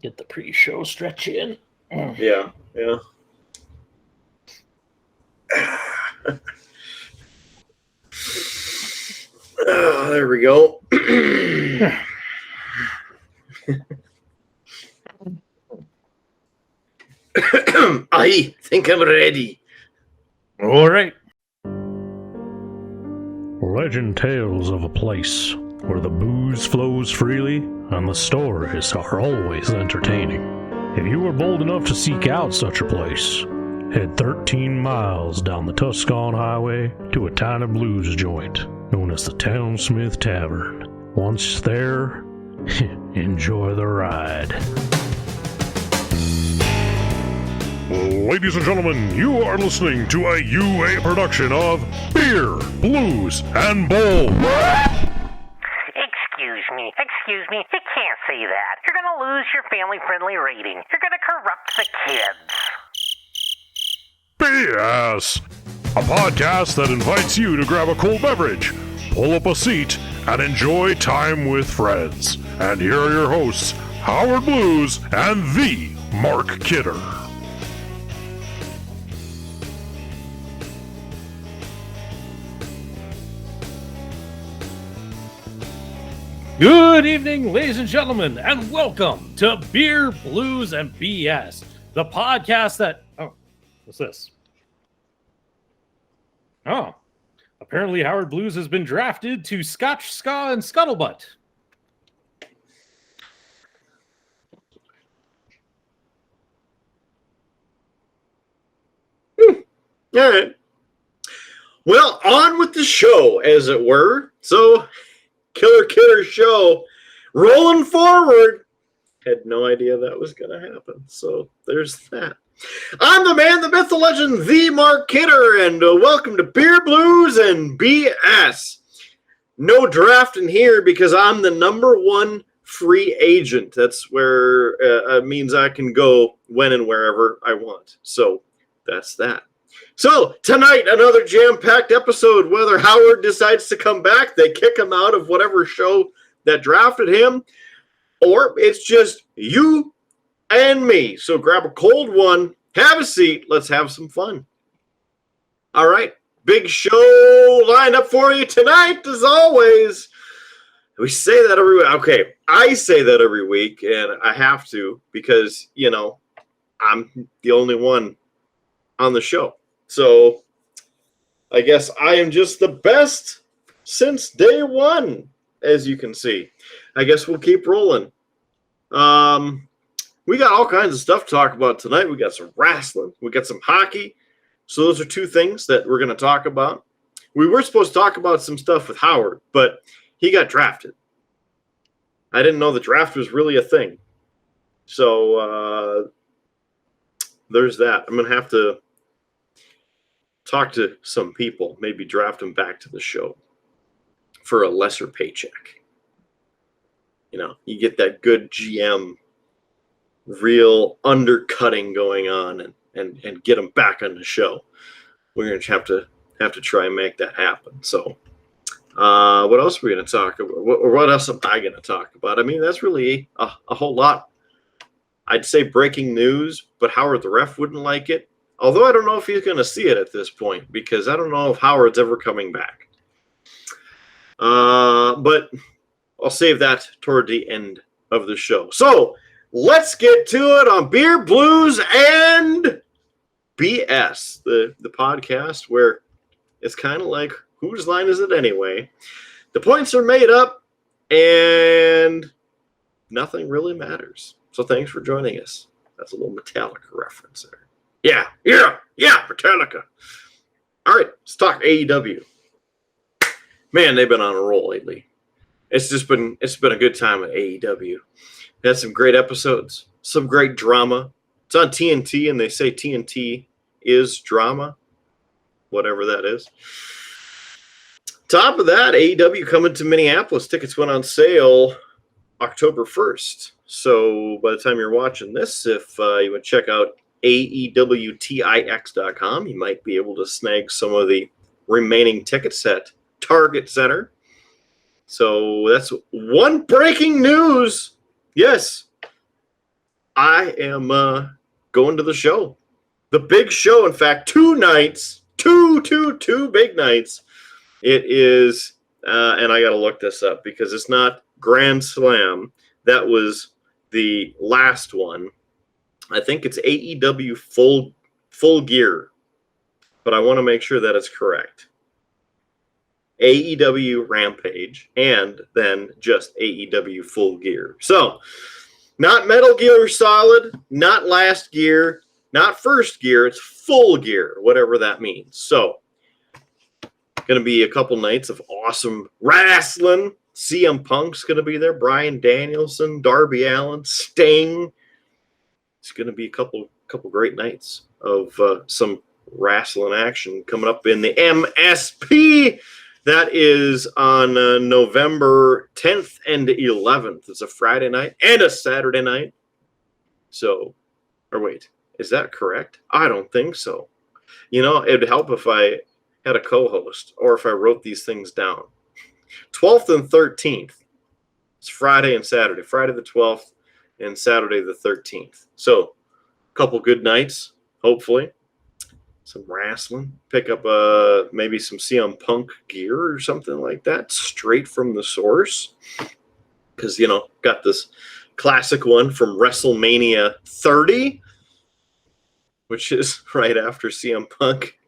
Get the pre-show stretch in. Yeah. There we go. I think I'm ready. All right. Legend tales of a place where the booze flows freely and the stories are always entertaining. If you were bold enough to seek out such a place, head 13 miles down the Tuscan Highway to a tiny blues joint known as the Townsmith Tavern. Once there, enjoy the ride. Ladies and gentlemen, you are listening to a UA production of Beer, Blues, and Bowl. Excuse me, you can't say that. You're gonna lose your family-friendly rating. You're gonna corrupt the kids. BS! A podcast that invites you to grab a cold beverage, pull up a seat, and enjoy time with friends. And here are your hosts, Howard Blues and the Mark Kidder. Good evening, ladies and gentlemen, and welcome to Beer, Blues, and BS, the podcast that... Oh, what's this? Oh, apparently Howard Blues has been drafted to Scotch, Ska, and Scuttlebutt. All right. Well, on with the show, as it were. So... Killer Kidder show rolling forward. Had no idea that was going to happen. So there's that. I'm the man, the myth, the legend, the Mark Kidder, and welcome to Beer, Blues, and BS. No draft in here because I'm the number one free agent. That's where it means I can go when and wherever I want. So that's that. So, tonight, another jam-packed episode. Whether Howard decides to come back, they kick him out of whatever show that drafted him, or it's just you and me. So, grab a cold one, have a seat, let's have some fun. All right, big show lined up for you tonight, as always. We say that every week. Okay, I say that every week, and I have to because, you know, I'm the only one on the show. So, I guess I am just the best since day one, as you can see. I guess we'll keep rolling. We got all kinds of stuff to talk about tonight. We got some wrestling. We got some hockey. So those are two things that we're going to talk about. We were supposed to talk about some stuff with Howard, but he got drafted. I didn't know the draft was really a thing. So, there's that. I'm going to have to talk to some people, maybe draft them back to the show for a lesser paycheck. You know, you get that good GM, real undercutting going on and get them back on the show. We're going to have to try and make that happen. So, what else are we going to talk about? What else am I going to talk about? I mean, that's really a whole lot. I'd say breaking news, but Howard the Ref wouldn't like it. Although I don't know if he's going to see it at this point because I don't know if Howard's ever coming back. But I'll save that toward the end of the show. So let's get to it on Beer, Blues, and BS, the podcast where it's kind of like, whose line is it anyway? The points are made up and nothing really matters. So thanks for joining us. That's a little Metallica reference there. Yeah, Metallica. All right, let's talk AEW. Man, they've been on a roll lately. It's been a good time at AEW. They had some great episodes, some great drama. It's on TNT, and they say TNT is drama, whatever that is. Top of that, AEW coming to Minneapolis. Tickets went on sale October 1st. So by the time you're watching this, if you would check out AEWTIX.com, you might be able to snag some of the remaining tickets at Target Center. So that's one breaking news. Yes, I am going to the show. The big show, in fact, 2 nights, two big nights. It is, and I got to look this up because it's not Grand Slam. That was the last one. I think it's AEW Full Gear, but I want to make sure that it's correct. AEW Rampage, and then just AEW Full Gear. So, not Metal Gear Solid, not Last Gear, not First Gear, it's Full Gear, whatever that means. So, going to be a couple nights of awesome wrestling. CM Punk's going to be there, Bryan Danielson, Darby Allin, Sting. It's going to be a couple great nights of some wrestling action coming up in the MSP. That is on November 10th and 11th. It's a Friday night and a Saturday night. So, or wait, is that correct? I don't think so. You know, it'd help if I had a co-host or if I wrote these things down. 12th and 13th. It's Friday and Saturday. Friday the 12th and Saturday the 13th. So, a couple good nights, hopefully. Some wrestling. Pick up maybe some CM Punk gear or something like that, straight from the source. Because, you know, got this classic one from WrestleMania 30, which is right after CM Punk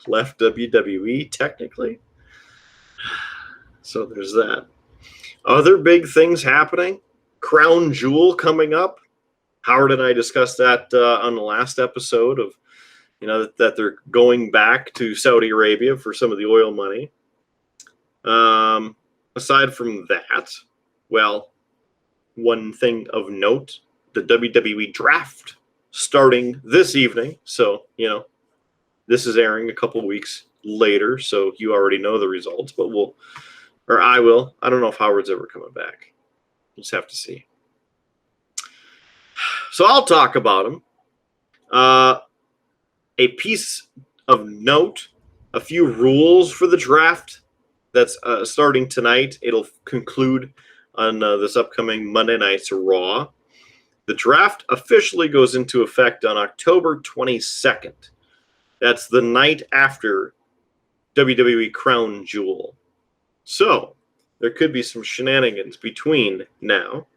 left WWE, technically. So there's that. Other big things happening. Crown Jewel coming up. Howard and I discussed that on the last episode of, you know, that they're going back to Saudi Arabia for some of the oil money. Aside from that, well, one thing of note, the WWE draft starting this evening. So, you know, this is airing a couple weeks later, so you already know the results, but I will. I don't know if Howard's ever coming back. We'll just have to see. So I'll talk about him. A piece of note, a few rules for the draft that's starting tonight. It'll conclude on this upcoming Monday night's Raw. The draft officially goes into effect on October 22nd. That's the night after WWE Crown Jewel. So, there could be some shenanigans between now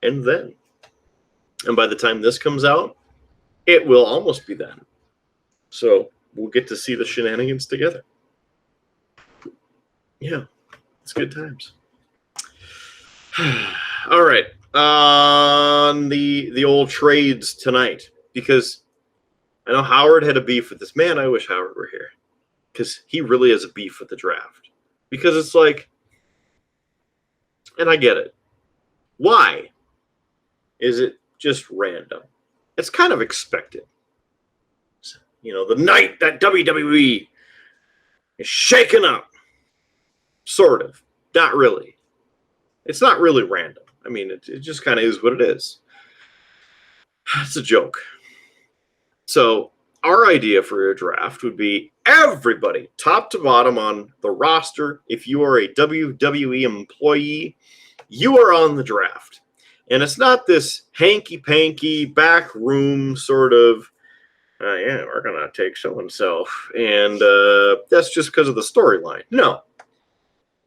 and then. And by the time this comes out, it will almost be then. So, we'll get to see the shenanigans together. Yeah, it's good times. All right. On the old trades tonight, because I know Howard had a beef with this. Man, I wish Howard were here, because he really has a beef with the draft. Because it's like, and I get it. Why is it just random? It's kind of expected. You know, the night that WWE is shaken up. Sort of. Not really. It's not really random. I mean, it just kind of is what it is. It's a joke. So, our idea for a draft would be everybody, top to bottom on the roster. If you are a WWE employee, you are on the draft. And it's not this hanky-panky, back room sort of, yeah, we're going to take so-and-so. And that's just because of the storyline. No.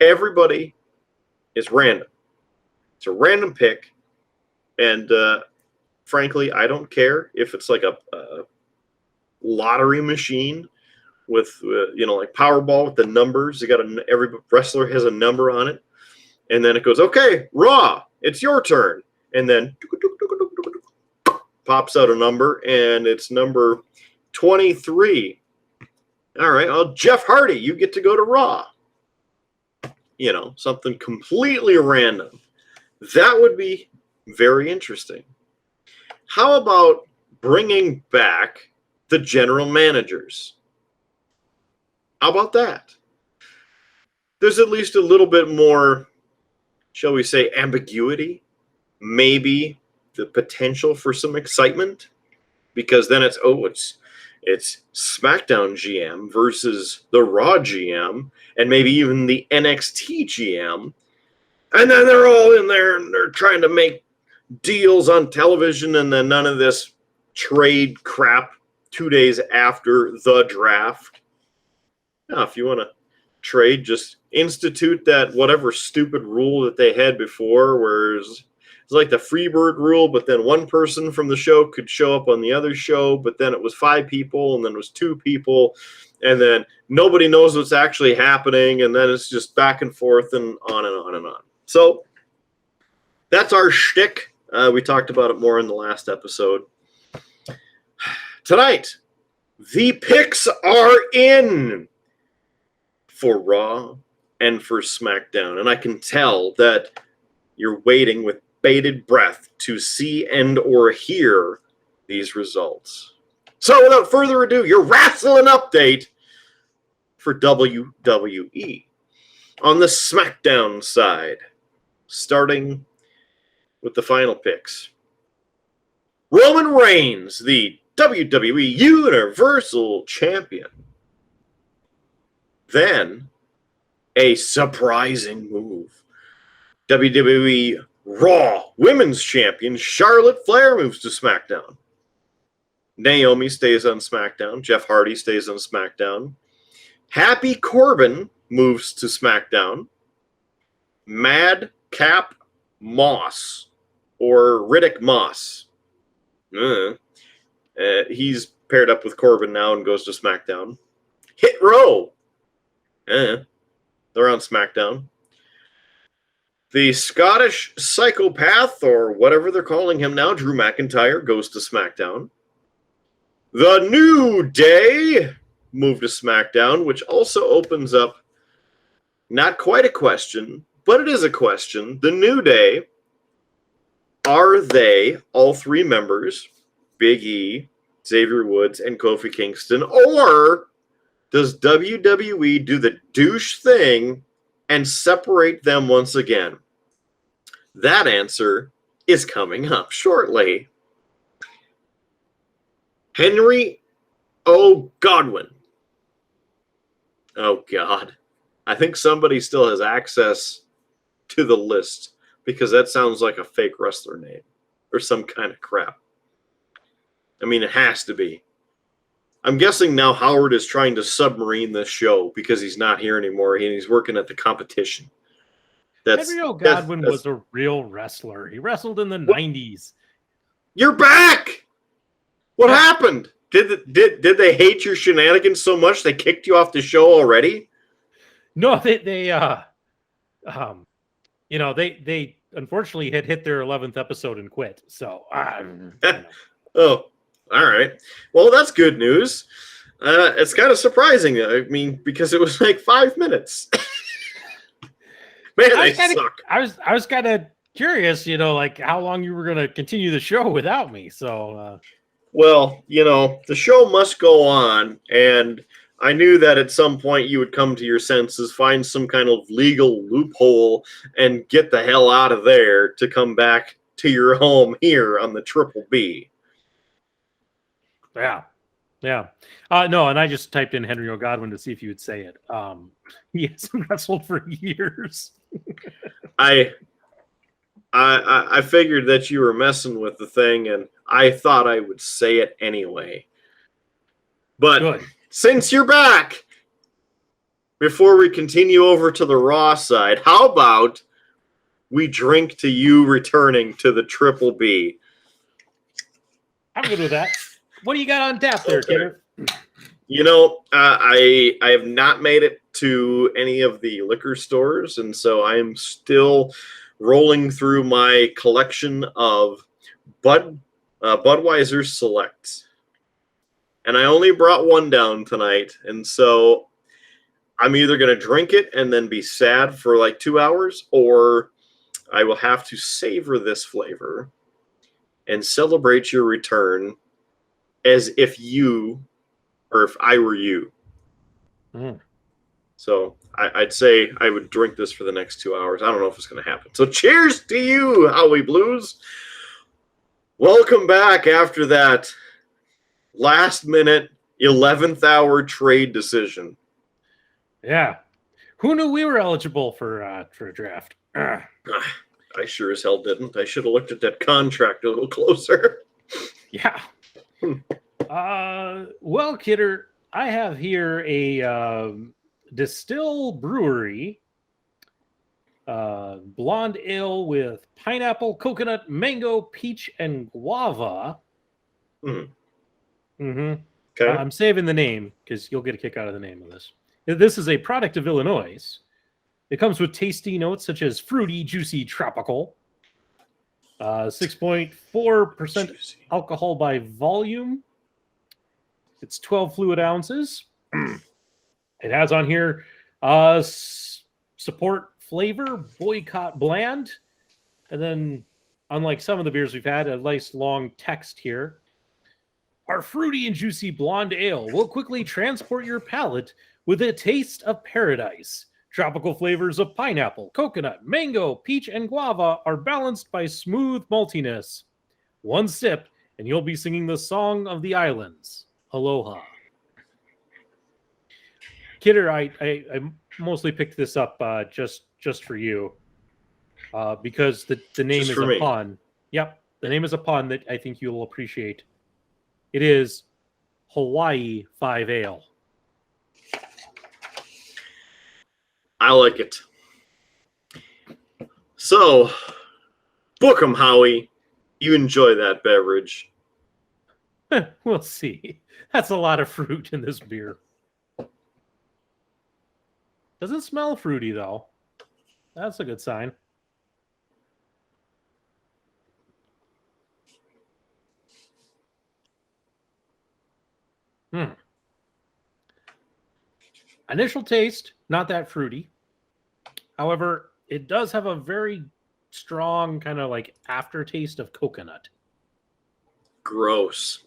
Everybody is random. It's a random pick. And frankly, I don't care if it's like a lottery machine with, like Powerball with the numbers. You got every wrestler has a number on it. And then it goes, okay, Raw, it's your turn. And then pops out a number, and it's number 23. All right, well, Jeff Hardy, you get to go to Raw. You know, something completely random. That would be very interesting. How about bringing back the general managers? How about that? There's at least a little bit more, shall we say, ambiguity. Maybe the potential for some excitement. Because then it's SmackDown GM versus the Raw GM, and maybe even the NXT GM. And then they're all in there and they're trying to make deals on television and then none of this trade crap 2 days after the draft. Now, if you want to trade, just institute that whatever stupid rule that they had before, where it's like the Freebird rule, but then one person from the show could show up on the other show, but then it was 5 people, and then it was 2 people, and then nobody knows what's actually happening, and then it's just back and forth and on and on and on. So that's our shtick. We talked about it more in the last episode. Tonight, the picks are in for Raw and for SmackDown. And I can tell that you're waiting with bated breath to see and or hear these results. So without further ado, your wrestling update for WWE. On the SmackDown side, starting with the final picks. Roman Reigns, the WWE Universal Champion. Then, a surprising move. WWE Raw Women's Champion Charlotte Flair moves to SmackDown. Naomi stays on SmackDown. Jeff Hardy stays on SmackDown. Happy Corbin moves to SmackDown. Madcap Moss, or Riddick Moss. He's paired up with Corbin now and goes to SmackDown. Hit Row. They're on SmackDown. The Scottish Psychopath, or whatever they're calling him now, Drew McIntyre, goes to SmackDown. The New Day move to SmackDown, which also opens up not quite a question, but it is a question. The New Day, are they all 3 members, Big E, Xavier Woods, and Kofi Kingston, or does WWE do the douche thing and separate them once again? That answer is coming up shortly. Henry O. Godwin. Oh, God. I think somebody still has access to the list because that sounds like a fake wrestler name or some kind of crap. I mean, it has to be. I'm guessing now Howard is trying to submarine this show because he's not here anymore and he's working at the competition. Henry O. Godwin was a real wrestler. He wrestled in the 90s. You're back! What happened? Did they hate your shenanigans so much they kicked you off the show already? No, they unfortunately had hit their 11th episode and quit. So, Oh, all right. Well, that's good news. It's kind of surprising. I mean, because it was like 5 minutes. Man, they suck. I was kind of curious, like how long you were going to continue the show without me. So, well, the show must go on, and I knew that at some point you would come to your senses, find some kind of legal loophole, and get the hell out of there to come back to your home here on the Triple B. Yeah. No, and I just typed in Henry O. Godwin to see if you would say it. He hasn't wrestled for years. I figured that you were messing with the thing, and I thought I would say it anyway. But good. Since you're back, before we continue over to the Raw side, how about we drink to you returning to the Triple B? I'm good with that. What do you got on tap there, Kidder? I have not made it to any of the liquor stores, and so I am still rolling through my collection of Budweiser Selects. And I only brought one down tonight, and so I'm either going to drink it and then be sad for like 2 hours, or I will have to savor this flavor and celebrate your return as if I were you. Mm. So I'd say I would drink this for the next 2 hours. I don't know if it's going to happen. So cheers to you, Howie Blues. Welcome back after that last minute 11th hour trade decision. Yeah. Who knew we were eligible for a draft? I sure as hell didn't. I should have looked at that contract a little closer. Yeah. Well, Kidder, I have here a Distill Brewery blonde ale with pineapple, coconut, mango, peach, and guava. Okay. I'm saving the name because you'll get a kick out of the name of this. This is a product of Illinois. It comes with tasty notes such as fruity, juicy, tropical. 6.4% alcohol by volume. It's 12 fluid ounces. It has on here support flavor, boycott bland. And then, unlike some of the beers we've had, a nice long text here. Our fruity and juicy blonde ale will quickly transport your palate with a taste of paradise. Tropical flavors of pineapple, coconut, mango, peach, and guava are balanced by smooth maltiness. One sip, and you'll be singing the song of the islands. Aloha. Kidder, I mostly picked this up just for you because the name is a pun. Yep, the name is a pun that I think you'll appreciate. It is Hawaii 5 Ale. I like it. So, book 'em, Howie. You enjoy that beverage. We'll see. That's a lot of fruit in this beer. Doesn't smell fruity, though. That's a good sign. Initial taste, not that fruity. However, it does have a very strong kind of like aftertaste of coconut. Gross.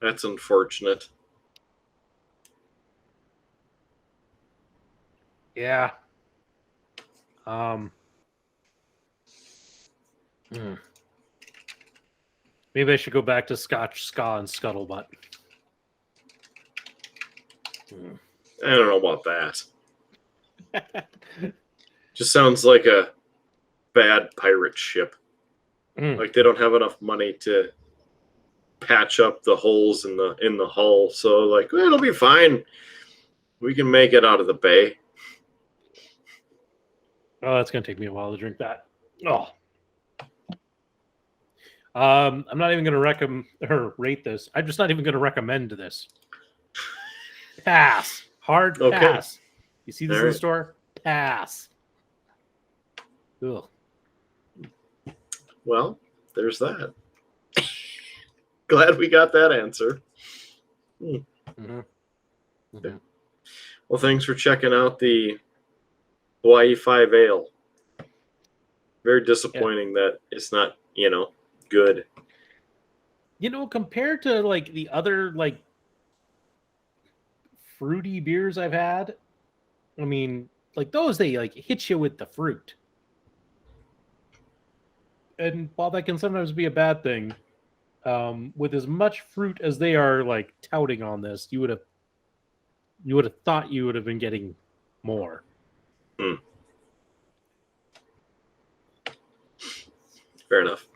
That's unfortunate. Yeah. Maybe I should go back to Scotch, Ska, and Scuttlebutt. I don't know about that. Just sounds like a bad pirate ship. Like they don't have enough money to patch up the holes in the hull. So like, well, it'll be fine. We can make it out of the bay. Oh, that's gonna take me a while to drink that. Oh. I'm not even gonna rate this. I'm just not even gonna recommend this. Pass. Hard pass. You see this in the store? Pass. Ugh. Well, there's that. Glad we got that answer. Well, thanks for checking out the Hawaii 5 Ale. Very disappointing that it's not, good. Compared to like the other like fruity beers I've had, I mean, like those, they like hit you with the fruit. And while that can sometimes be a bad thing, with as much fruit as they are like touting on this, you would have thought you would have been getting more. Fair enough.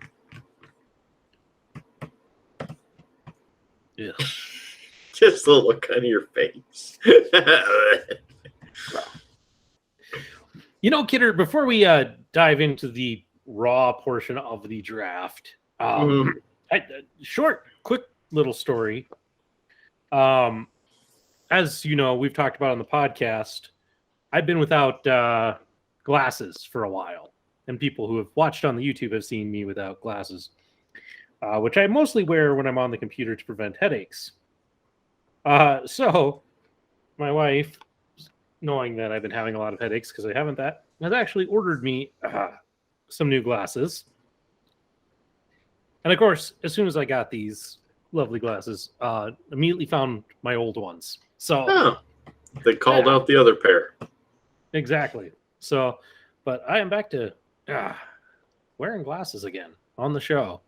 Yeah. Just the look on your face. Kidder, before we dive into the raw portion of the draft, quick little story. As you know, we've talked about on the podcast, I've been without glasses for a while, and people who have watched on the YouTube have seen me without glasses, which I mostly wear when I'm on the computer to prevent headaches. So my wife, knowing that I've been having a lot of headaches because I haven't that, has actually ordered me some new glasses. And of course, as soon as I got these lovely glasses, immediately found my old ones. So they called out the other pair. Exactly. So, but I am back to wearing glasses again on the show.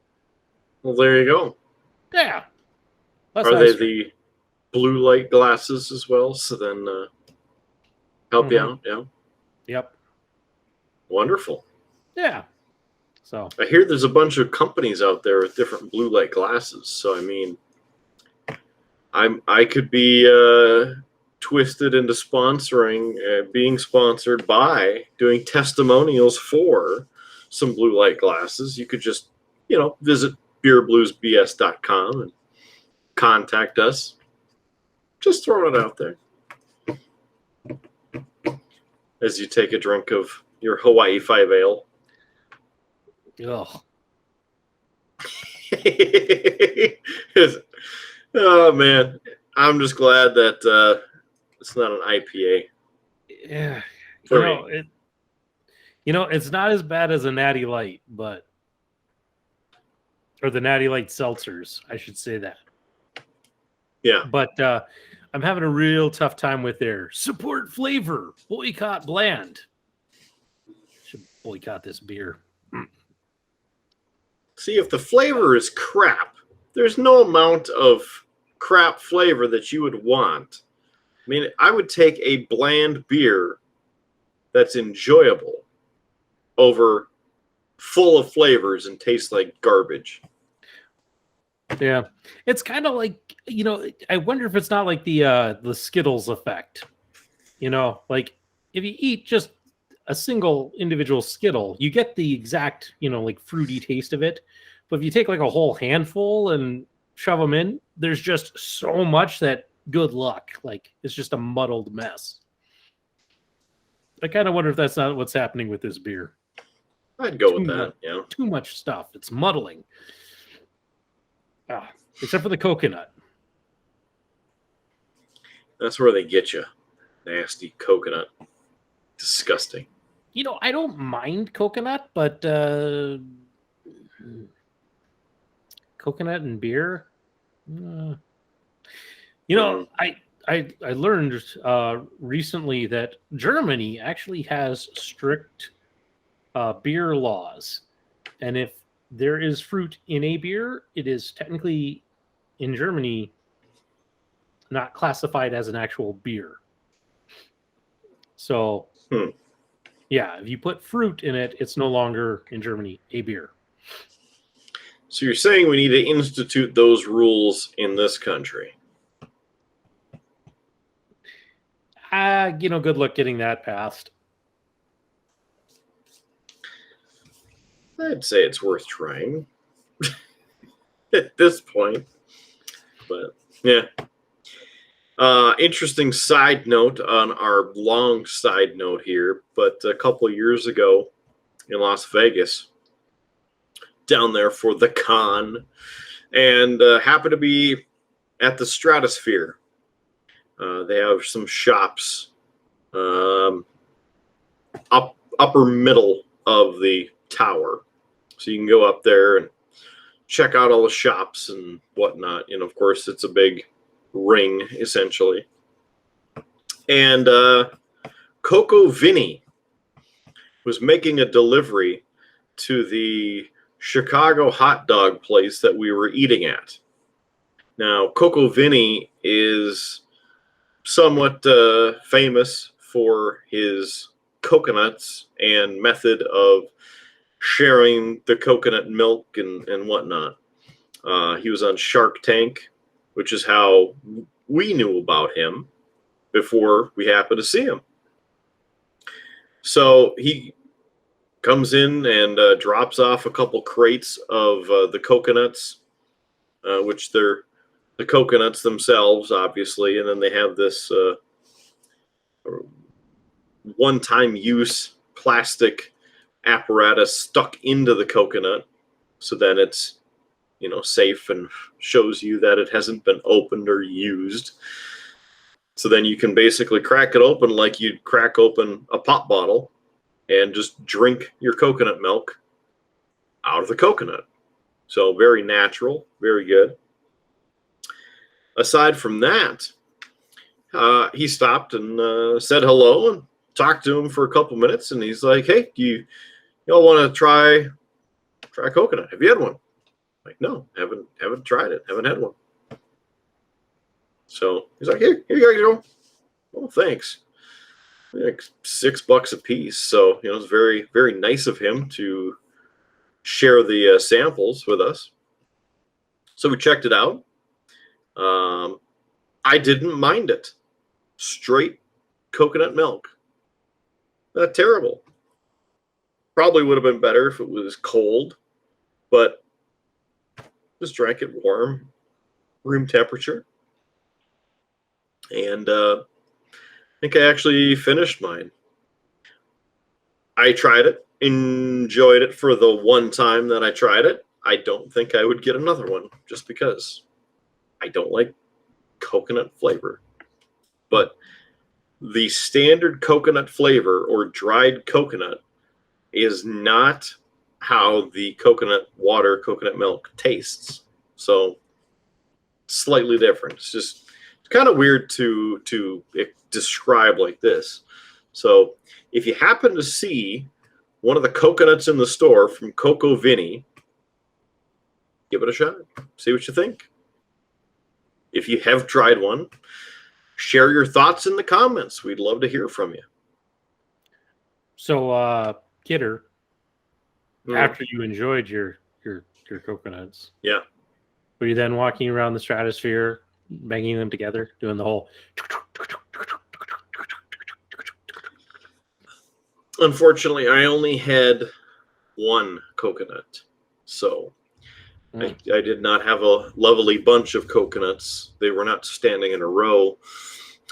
Well, there you go. Yeah. Are they the blue light glasses as well? So then help you out. Yeah. Yep. Wonderful. Yeah. So I hear there's a bunch of companies out there with different blue light glasses. So I mean, I could be twisted into being sponsored by doing testimonials for some blue light glasses. You could just, visit beerbluesbs.com and contact us. Just throwing it out there as you take a drink of your Hawaii 5 ale. ugh. Oh man, I'm just glad that it's not an IPA. Yeah. For It's not as bad as a Natty Light, or the Natty Light seltzers, I should say that. Yeah. But I'm having a real tough time with their support flavor, boycott bland. Should boycott this beer. See, if the flavor is crap, there's no amount of crap flavor that you would want. I mean, I would take a bland beer that's enjoyable over full of flavors and tastes like garbage. Yeah. It's kind of like, I wonder if it's not like the Skittles effect. Like if you eat just a single individual Skittle, you get the exact, like fruity taste of it. But if you take like a whole handful and shove them in, there's just so much that good luck. Like it's just a muddled mess. I kind of wonder if that's not what's happening with this beer. I'd go with that. Yeah. Too much stuff. It's muddling. Except for the coconut. That's where they get you. Nasty coconut. Disgusting. I don't mind coconut, but coconut and beer. I learned recently that Germany actually has strict beer laws, and if there is fruit in a beer, it is technically in Germany not classified as an actual beer. So, yeah, if you put fruit in it, it's no longer in Germany a beer. So you're saying we need to institute those rules in this country? Good luck getting that passed. I'd say it's worth trying at this point. But, yeah. Interesting side note on our long side note here, but a couple of years ago in Las Vegas, down there for the con, and happened to be at the Stratosphere. They have some shops upper middle of the tower. So you can go up there and check out all the shops and whatnot. And of course, it's a big ring, essentially. And Coco Vinny was making a delivery to the Chicago hot dog place that we were eating at. Now, Coco Vinny is somewhat famous for his coconuts and method of sharing the coconut milk and whatnot. He was on Shark Tank, which is how we knew about him before we happened to see him. So he comes in and drops off a couple crates of the coconuts, which they're the coconuts themselves, obviously, and then they have this one-time use plastic apparatus stuck into the coconut, so that it's safe and shows you that it hasn't been opened or used. So then you can basically crack it open like you'd crack open a pop bottle and just drink your coconut milk out of the coconut. So very natural, very good. Aside from that, he stopped and said hello and talked to him for a couple minutes. And he's like, "Hey, do y'all want to try coconut? Have you had one?" I'm like, "No, haven't tried it. Haven't had one." So he's like, "Here you go. Oh, thanks." like $6 a piece. So, it's very, very nice of him to share the samples with us. So we checked it out. I didn't mind it. Straight coconut milk. Not terrible. Probably would have been better if it was cold, but just drank it warm, room temperature. And I think I actually finished mine. I tried it, enjoyed it for the one time that I tried it. I don't think I would get another one just because I don't like coconut flavor. But the standard coconut flavor or dried coconut is not how the coconut water, coconut milk tastes. So slightly different. It's kind of weird to describe like this. So if you happen to see one of the coconuts in the store from Coco Vinny, give it a shot. See what you think. If you have tried one, share your thoughts in the comments. We'd love to hear from you. So, Kidder, after you enjoyed your coconuts, yeah, were you then walking around the stratosphere, banging them together, doing the whole? Unfortunately, I only had one coconut, so I did not have a lovely bunch of coconuts. They were not standing in a row.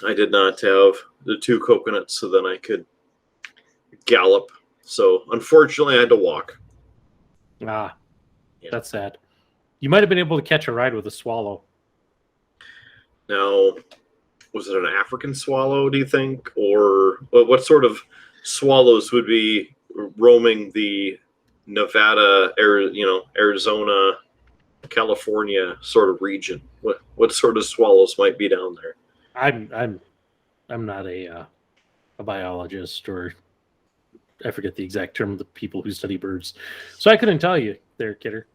I did not have the two coconuts so then I could gallop. So unfortunately, I had to walk. Yeah. That's sad. You might have been able to catch a ride with a swallow. Now, was it an African swallow, do you think? Or what sort of swallows would be roaming the Nevada, Arizona, California sort of region? What sort of swallows might be down there? I'm not a biologist, or I forget the exact term of the people who study birds, so I couldn't tell you there, Kidder.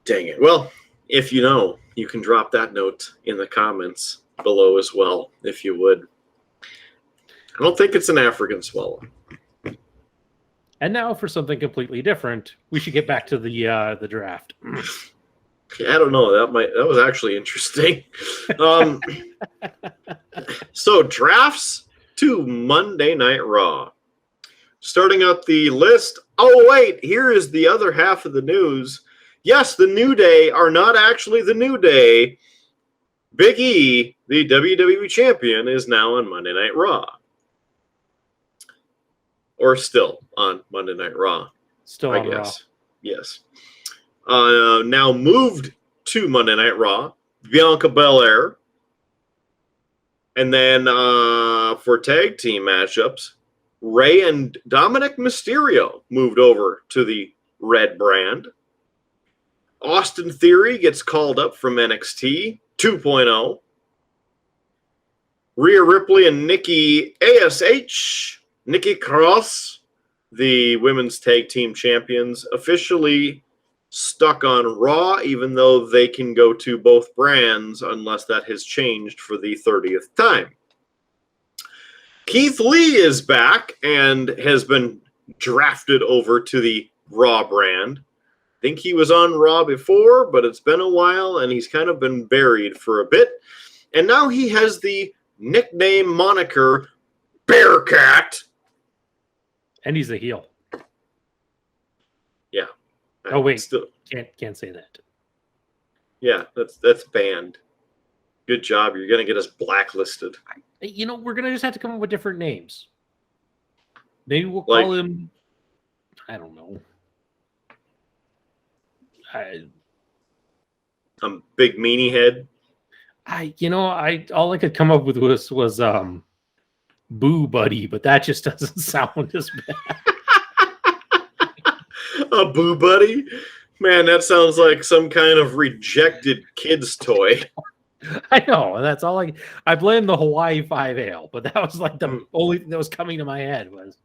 Dang it. Well, if you know, you can drop that note in the comments below as well, if you would. I don't think it's an African swallow. And now for something completely different, we should get back to the draft. I don't know. That was actually interesting. So drafts to Monday Night Raw. Starting out the list. Oh wait, here is the other half of the news. Yes, the New Day are not actually the New Day. Big E, the WWE champion, is now on Monday Night Raw. Or still on Monday Night Raw. Still on Raw. Yes. Now moved to Monday Night Raw, Bianca Belair. And then for tag team matchups, Rey and Dominic Mysterio moved over to the Red brand. Austin Theory gets called up from NXT 2.0. Rhea Ripley and Nikki Cross, the women's tag team champions, officially stuck on Raw, even though they can go to both brands unless that has changed for the 30th time. Keith Lee is back and has been drafted over to the Raw brand. I think he was on Raw before, but it's been a while, and he's kind of been buried for a bit. And now he has the nickname moniker Bearcat. And he's a heel. Yeah. Oh wait, can't say that. Yeah, that's banned. Good job. You're gonna get us blacklisted. We're gonna just have to come up with different names. Maybe we'll call him. I don't know. Big meanie head. All I could come up with was Boo Buddy, but that just doesn't sound as bad. A Boo Buddy? Man, that sounds like some kind of rejected kid's toy. I know, and that's all I blame the Hawaii 5 Ale, but that was like the only thing that was coming to my head was.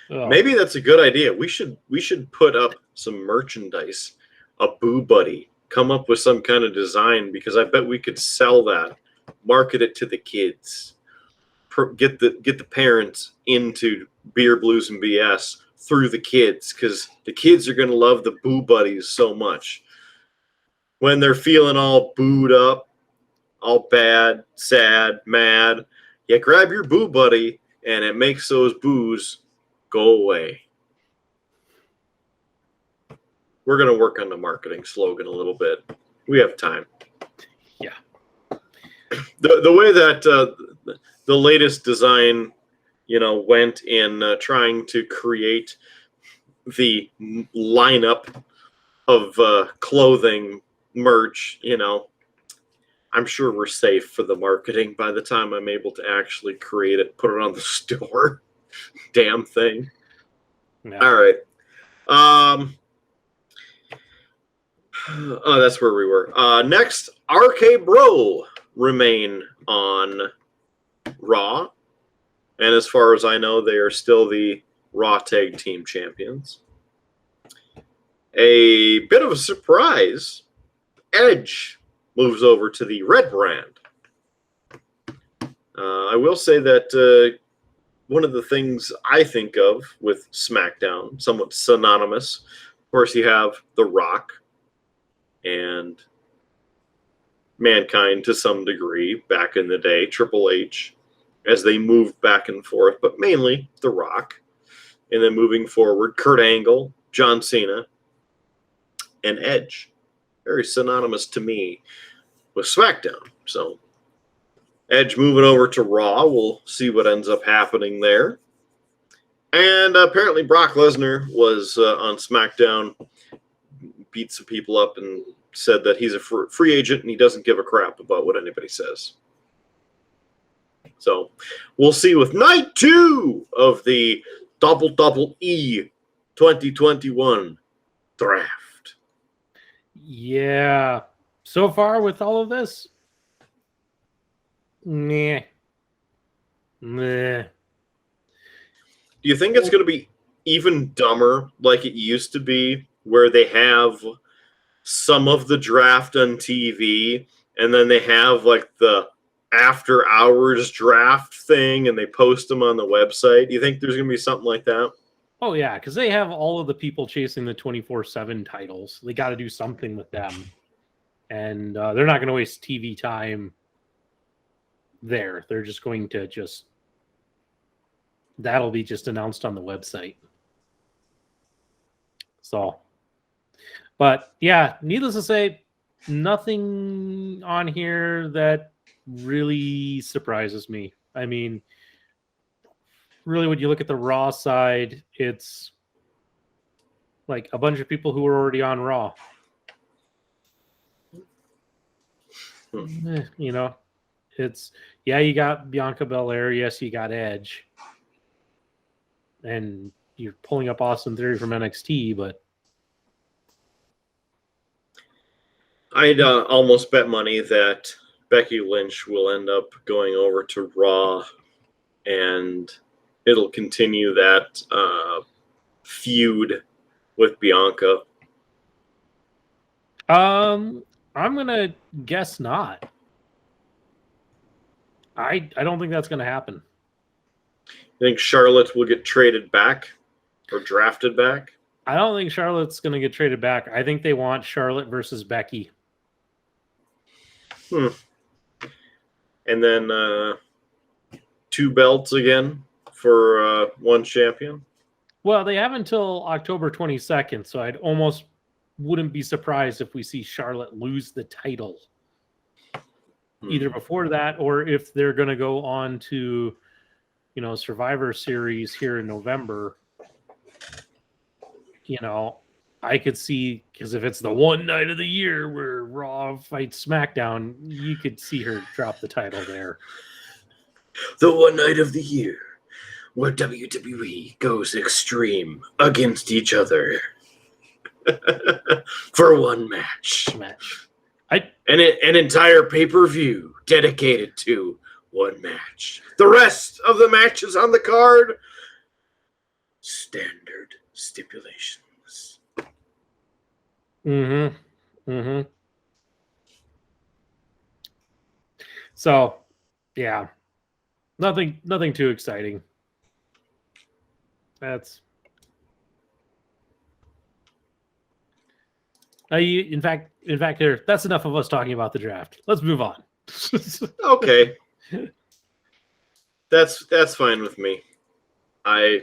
Oh. Maybe that's a good idea. We should put up some merchandise. A Boo Buddy. Come up with some kind of design, because I bet we could sell that. Market it to the kids. get the parents into Beer Blues and BS through the kids, because the kids are going to love the Boo Buddies so much. When they're feeling all booed up, all bad, sad, mad, you grab your Boo Buddy, and it makes those boos go away. We're going to work on the marketing slogan a little bit. We have time. Yeah. The way that the latest design, went in trying to create the lineup of clothing, merch, I'm sure we're safe for the marketing by the time I'm able to actually create it, put it on the store. Damn thing. Yeah. All right. Oh, that's where we were. Next, RK Bro remain on Raw. And as far as I know, they are still the Raw Tag Team Champions. A bit of a surprise, Edge moves over to the Red brand. I will say that one of the things I think of with SmackDown, somewhat synonymous, of course, you have The Rock and Mankind to some degree back in the day, Triple H, as they moved back and forth, but mainly The Rock. And then moving forward, Kurt Angle, John Cena, and Edge. Very synonymous to me with SmackDown. So Edge moving over to Raw. We'll see what ends up happening there. And apparently Brock Lesnar was on SmackDown, beat some people up and said that he's a free agent and he doesn't give a crap about what anybody says. So we'll see with night 2 of the WWE 2021 draft. Yeah. So far with all of this, meh. Do you think it's going to be even dumber like it used to be, where they have some of the draft on TV and then they have like the after hours draft thing and they post them on the website? Do you think there's going to be something like that? Oh, yeah, because they have all of the people chasing the 24/7 titles. They got to do something with them. And they're not going to waste TV time there. They're just going to that'll be just announced on the website. So, but yeah, needless to say, nothing on here that really surprises me. I mean, really, when you look at the Raw side, it's like a bunch of people who are already on Raw. It's, yeah, you got Bianca Belair. Yes, you got Edge. And you're pulling up Austin Theory from NXT, but I'd almost bet money that Becky Lynch will end up going over to Raw and it'll continue that feud with Bianca. I'm gonna guess not. I don't think that's gonna happen. You think Charlotte will get traded back or drafted back? I don't think Charlotte's gonna get traded back. I think they want Charlotte versus Becky. And then 2 belts again for one champion? Well, they have until October 22nd, so I'd almost wouldn't be surprised if we see Charlotte lose the title either before that, or if they're going to go on to, Survivor Series here in November. I could see, because if it's the one night of the year where Raw fights SmackDown, you could see her drop the title there. The one night of the year where WWE goes extreme against each other for one match. An entire pay-per-view dedicated to one match. The rest of the matches on the card, standard stipulations. So, yeah. Nothing too exciting. In fact, here, that's enough of us talking about the draft. Let's move on. Okay. That's fine with me. I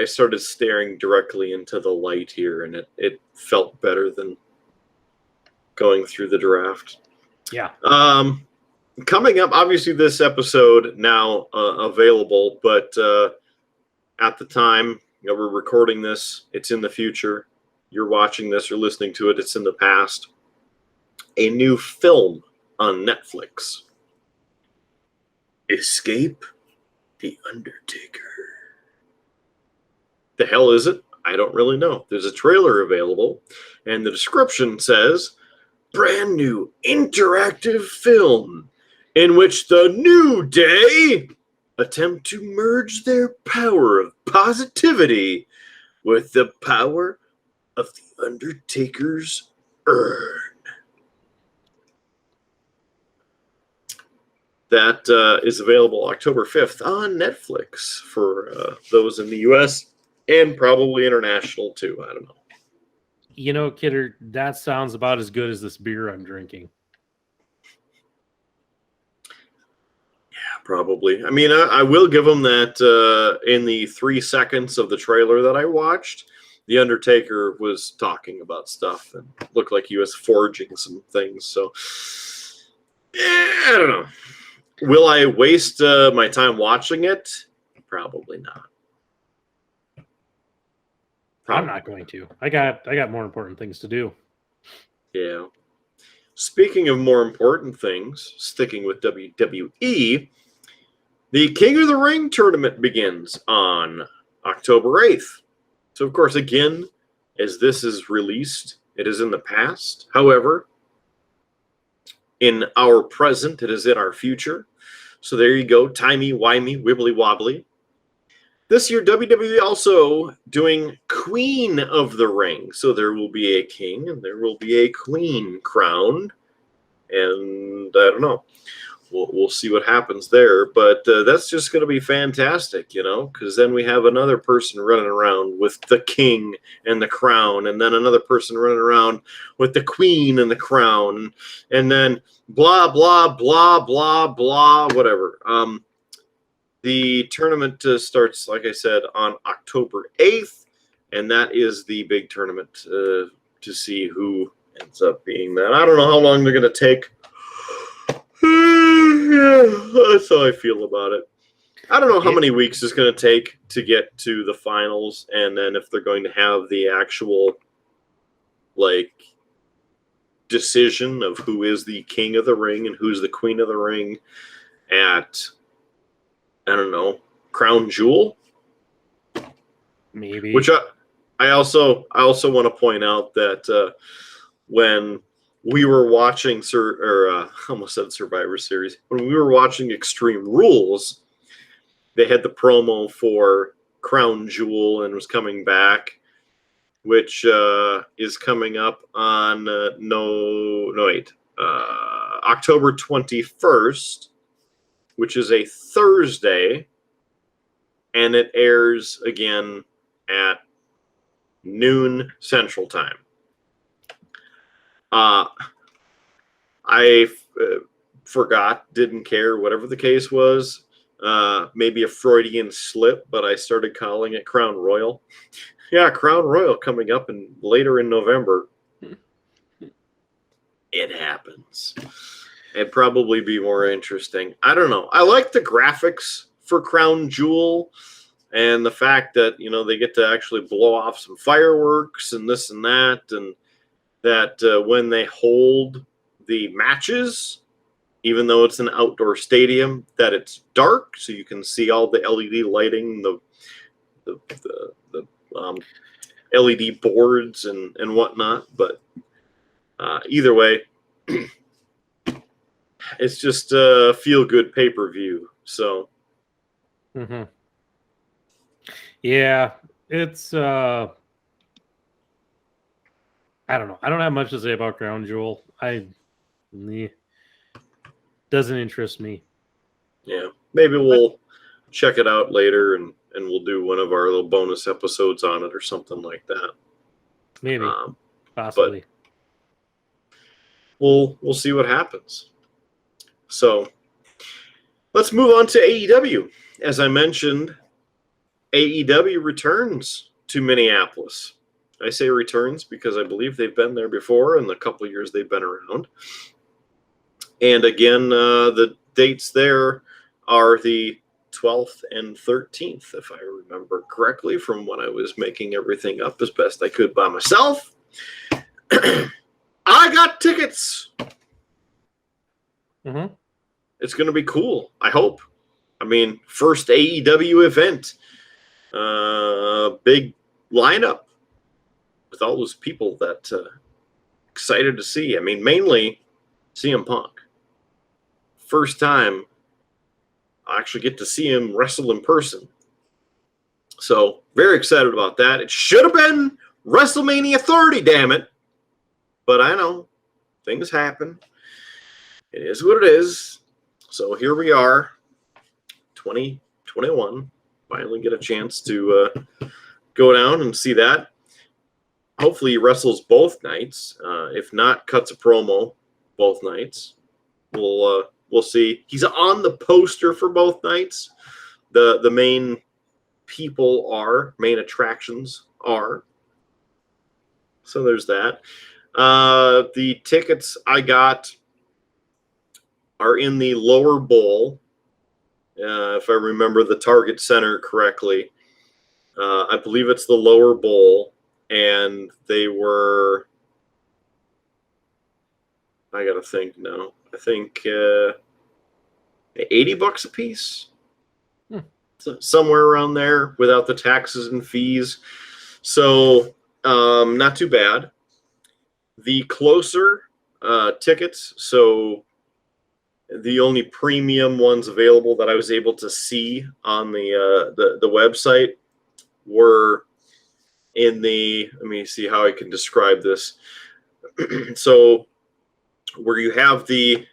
started staring directly into the light here, and it felt better than going through the draft. Yeah. Coming up, obviously this episode now available, but at the time we're recording this, it's in the future. You're watching this or listening to it, it's in the past. A new film on Netflix. Escape the Undertaker. The hell is it? I don't really know. There's a trailer available, and the description says, brand new interactive film in which the New Day attempt to merge their power of positivity with the power of the Undertaker's urn. That is available October 5th on Netflix for those in the U.S. and probably international too. I don't know. You know, Kidder, that sounds about as good as this beer I'm drinking. Yeah, probably. I mean, I will give them that in the 3 seconds of the trailer that I watched, the Undertaker was talking about stuff and looked like he was forging some things. So, I don't know. Will I waste my time watching it? Probably not. I'm not going to. I got more important things to do. Yeah. Speaking of more important things, sticking with WWE, the King of the Ring tournament begins on October 8th. So, of course, again, as this is released, it is in the past. However, in our present, it is in our future. So there you go, timey-wimey, wibbly-wobbly. This year, WWE also doing Queen of the Ring. So there will be a king and there will be a queen crowned. And I don't know. We'll see what happens there. But that's just going to be fantastic, you know, because then we have another person running around with the king and the crown, and then another person running around with the queen and the crown, and then blah, blah, blah, blah, blah, whatever. The tournament starts, like I said, on October 8th, and that is the big tournament to see who ends up being that. I don't know how long they're going to take. Yeah, that's how I feel about it. I don't know how many weeks it's going to take to get to the finals, and then if they're going to have the actual, like, decision of who is the king of the ring and who's the queen of the ring at, I don't know, Crown Jewel? Maybe. Which I also want to point out that when we were watching I almost said Survivor Series. When we were watching Extreme Rules, they had the promo for Crown Jewel and was coming back, which is coming up on October 21st, which is a Thursday, and it airs again at noon Central Time. I forgot, didn't care, whatever the case was. Maybe a Freudian slip, but I started calling it Crown Royal. Yeah, Crown Royal coming up later in November. It happens. It'd probably be more interesting. I don't know. I like the graphics for Crown Jewel and the fact that, you know, they get to actually blow off some fireworks and this and that, and that when they hold the matches, even though it's an outdoor stadium, that it's dark so you can see all the LED lighting, the LED boards and whatnot. But either way, it's just a feel-good pay-per-view. So, yeah, it's I don't know. I don't have much to say about Crown Jewel. Doesn't interest me. Yeah, maybe we'll check it out later, and we'll do one of our little bonus episodes on it or something like that. Maybe, possibly. But we'll see what happens. So let's move on to AEW. As I mentioned, AEW returns to Minneapolis. I say returns because I believe they've been there before in the couple of years they've been around. And again, the dates there are the 12th and 13th, if I remember correctly, from when I was making everything up as best I could by myself. I got tickets. Mm-hmm. It's going to be cool, I hope. I mean, first AEW event. Big lineup with all those people that excited to see. I mean, mainly CM Punk. First time I actually get to see him wrestle in person. So, very excited about that. It should have been WrestleMania 30, damn it. But I know, things happen. It is what it is. So, here we are, 2021. Finally get a chance to go down and see that. Hopefully he wrestles both nights. If not, cuts a promo both nights. We'll see. He's on the poster for both nights. The main main attractions are. So there's that. The tickets I got are in the lower bowl. If I remember the Target Center correctly. I believe it's the lower bowl, and they were, I gotta think now, I think $80 a piece? So somewhere around there without the taxes and fees. So not too bad. The closer tickets, so the only premium ones available that I was able to see on the website were in the, let me see how I can describe this. So where you have the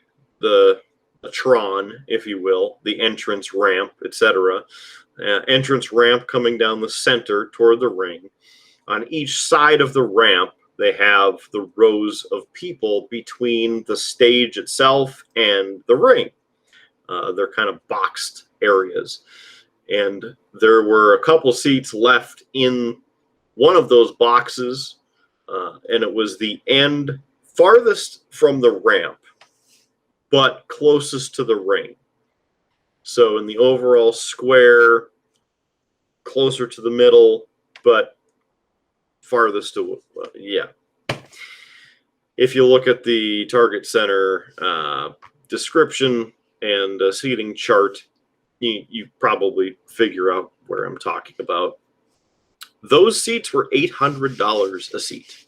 Tron, if you will, the entrance ramp, etc. Entrance ramp coming down the center toward the ring. On each side of the ramp, they have the rows of people between the stage itself and the ring. They're kind of boxed areas. And there were a couple seats left in one of those boxes, and it was the end farthest from the ramp, but closest to the ring. So in the overall square, closer to the middle, but farthest to, yeah. If you look at the Target Center description and seating chart, you probably figure out where I'm talking about. Those seats were $800 a seat.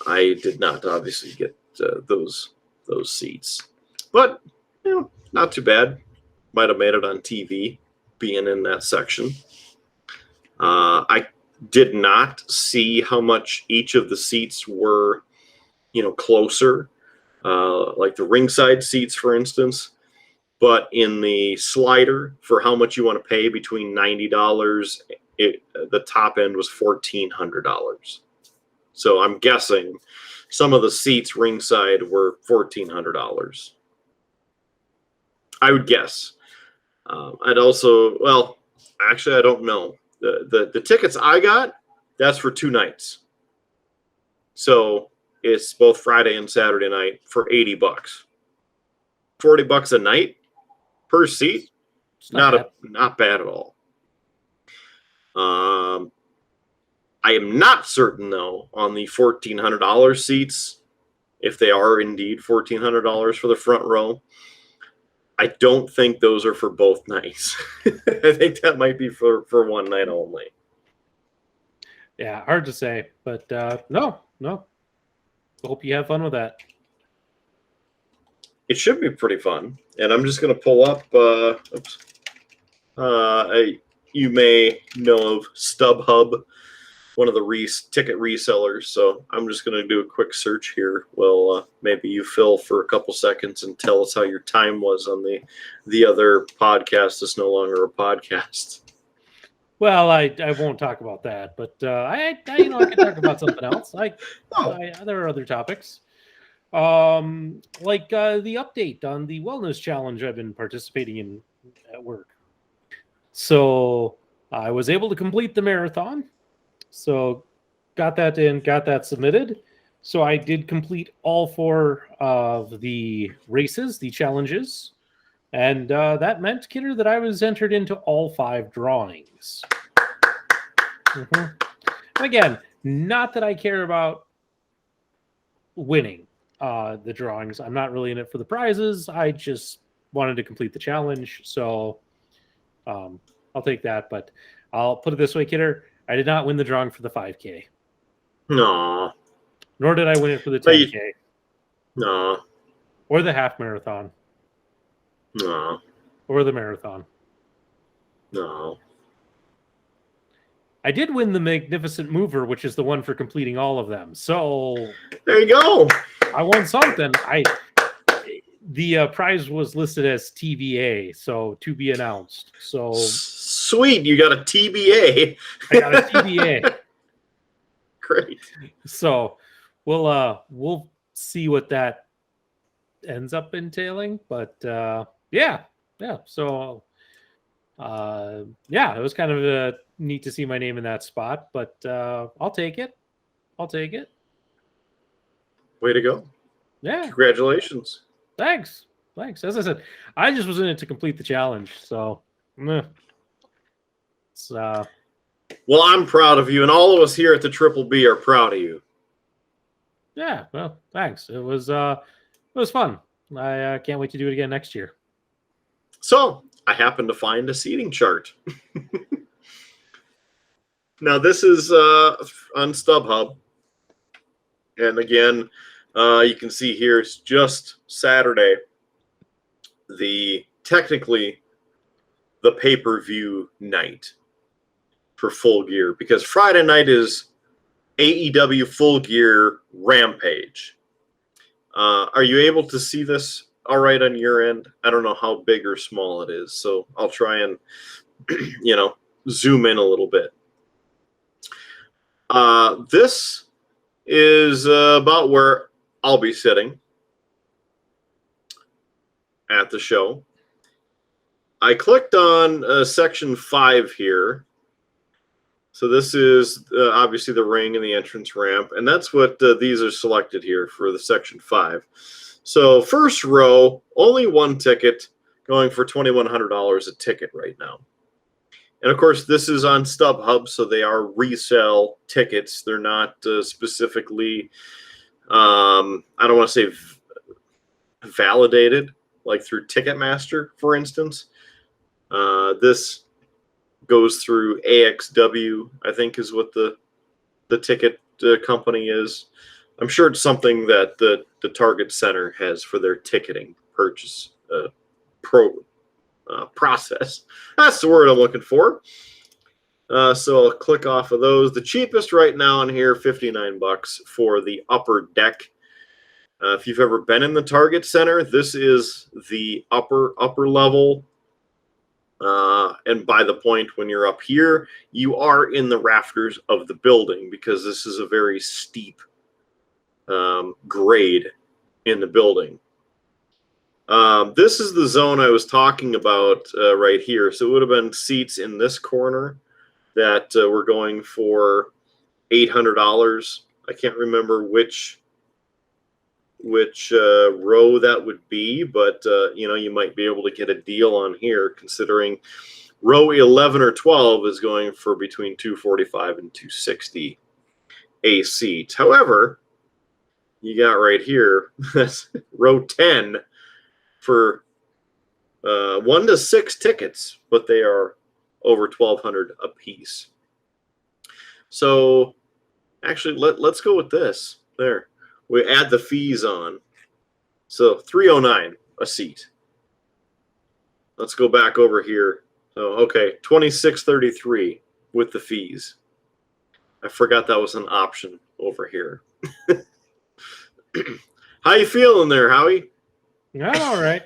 I did not obviously get those seats, but not too bad. Might have made it on TV, being in that section. I did not see how much each of the seats were, closer, like the ringside seats, for instance. But in the slider, for how much you want to pay, between $90, the top end was $1,400. So I'm guessing some of the seats ringside were $1,400. I would guess. I'd also, well, actually, I don't know. The tickets I got, that's for 2 nights. So it's both Friday and Saturday night for $80. $40 a night per seat. Not bad at all. I am not certain, though, on the $1,400 seats, if they are indeed $1,400 for the front row. I don't think those are for both nights. I think that might be for one night only. Yeah, hard to say, but no. Hope you have fun with that. It should be pretty fun. And I'm just going to pull up, you may know of StubHub. one of the ticket resellers. So I'm just going to do a quick search here. Well, maybe you, Phil, for a couple seconds and tell us how your time was on the other podcast that's no longer a podcast. Well, I won't talk about that, but I can talk about something else. There are other topics, like the update on the wellness challenge I've been participating in at work. So I was able to complete the marathon. So got that in, got that submitted. So I did complete all 4 of the races, the challenges. And that meant, Kidder, that I was entered into all 5 drawings. Mm-hmm. And again, not that I care about winning the drawings. I'm not really in it for the prizes. I just wanted to complete the challenge. So I'll take that. But I'll put it this way, Kidder. I did not win the drawing for the 5K. No. Nor did I win it for the 10K. No. Or the half marathon. No. Or the marathon. No. I did win the Magnificent Mover, which is the one for completing all of them. So there you go. I won something. The prize was listed as TBA, so to be announced. So sweet, you got a TBA. I got a TBA. Great. So we'll see what that ends up entailing, but yeah. So it was kind of neat to see my name in that spot, but I'll take it. Way to go. Yeah. Congratulations. Thanks. As I said, I just was in it to complete the challenge. So, it's, well, I'm proud of you, and all of us here at the Triple B are proud of you. Yeah. Well, thanks. It was fun. I can't wait to do it again next year. So I happened to find a seating chart. Now this is on StubHub, and again, you can see here it's just Saturday, technically the pay-per-view night for Full Gear, because Friday night is AEW Full Gear Rampage. Are you able to see this all right on your end? I don't know how big or small it is, so I'll try and zoom in a little bit. This is about where I'll be sitting at the show. I clicked on section 5 here. So this is obviously the ring and the entrance ramp, and that's what these are selected here for the section 5. So first row, only one ticket, going for $2,100 a ticket right now. And of course, this is on StubHub, so they are resale tickets. They're not specifically, I don't want to say validated, like through Ticketmaster, for instance. This goes through AXW, I think is what the ticket company is. I'm sure it's something that the Target Center has for their ticketing purchase process. That's the word I'm looking for. So I'll click off of those. The cheapest right now in here, $59 for the upper deck. If you've ever been in the Target Center, this is the upper level. And by the point when you're up here, you are in the rafters of the building, because this is a very steep grade in the building. This is the zone I was talking about right here. So it would have been seats in this corner that were going for $800. I can't remember which row that would be, but you might be able to get a deal on here, considering row 11 or 12 is going for between $245 and $260 a seat. However, you got right here that's row 10 for 1 to 6 tickets, but they are over $1,200 a piece. So actually, let's go with this. There, we add the fees on, so $309 a seat. Let's go back over here. So okay, $26.33 with the fees. I forgot that was an option over here. How you feeling there, Howie? I'm all right.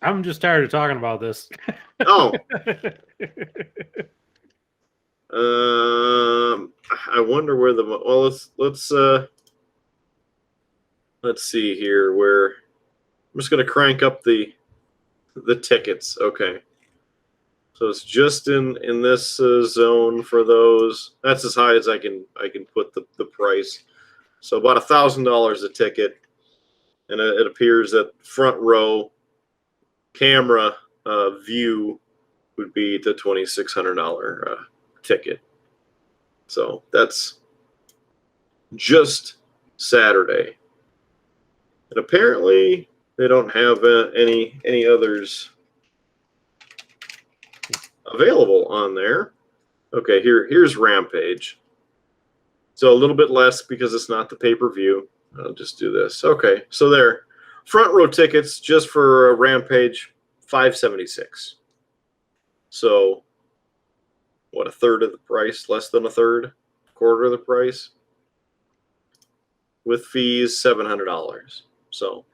I'm just tired of talking about this. Oh. I wonder where the let's see here where I'm just gonna crank up the tickets. Okay, so it's just in this zone for those. That's as high as I can put the price. So about $1,000 a ticket, and it appears that front row camera view would be the $2,600 ticket. So that's just Saturday, and apparently they don't have any others available on there. Okay, here's Rampage. So a little bit less because it's not the pay-per-view. I'll just do this. Okay, so there, front row tickets just for Rampage, $576. So what, a third of the price, less than a third, quarter of the price, with fees, $700. So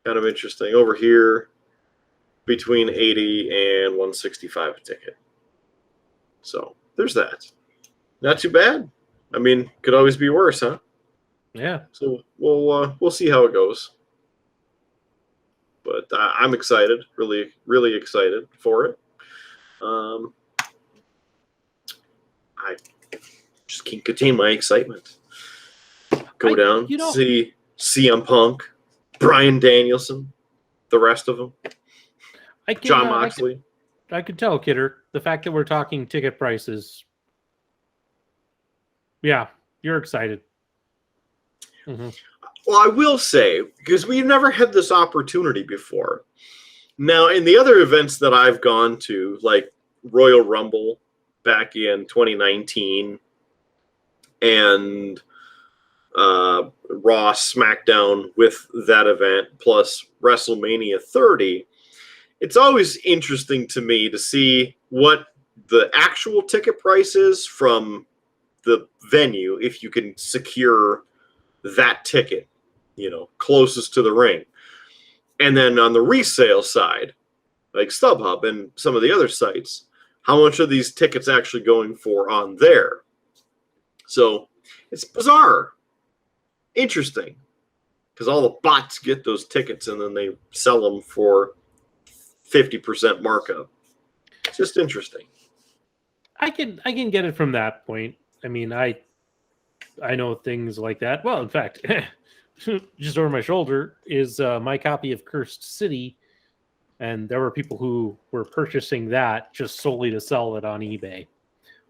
kind of interesting. Over here, between $80 and $165 a ticket. So there's that. Not too bad. I mean, could always be worse, huh? Yeah. So we'll see how it goes. But I'm excited, really, really excited for it. I just can't contain my excitement. Go down, see CM Punk, Bryan Danielson, the rest of them. Jon Moxley. I could tell, Kidder, the fact that we're talking ticket prices. Yeah, you're excited. Mm-hmm. Well, I will say, because we've never had this opportunity before. Now, in the other events that I've gone to, like Royal Rumble back in 2019 and Raw SmackDown with that event, plus WrestleMania 30, it's always interesting to me to see what the actual ticket price is from the venue if you can secure that ticket, closest to the ring. And then on the resale side, like StubHub and some of the other sites, how much are these tickets actually going for on there? So it's bizarre. Interesting. Because all the bots get those tickets and then they sell them for 50% markup. It's just interesting. I can get it from that point. I mean, I know things like that. Well, in fact, just over my shoulder is my copy of Cursed City, and there were people who were purchasing that just solely to sell it on eBay.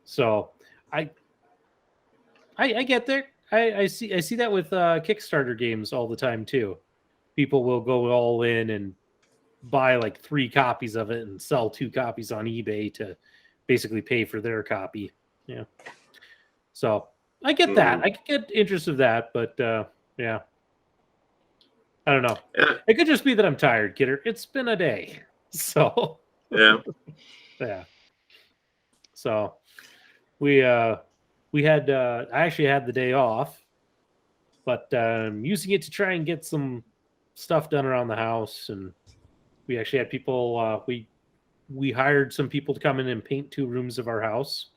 So I get there. I see that with Kickstarter games all the time too. People will go all in and buy like 3 copies of it and sell 2 copies on eBay to basically pay for their copy. Yeah. So I get that. I get interest of that, but yeah. I don't know. Yeah. It could just be that I'm tired, Kidder. It's been a day. So yeah. Yeah. So we had I actually had the day off, but using it to try and get some stuff done around the house, and we actually had people we hired some people to come in and paint 2 rooms of our house.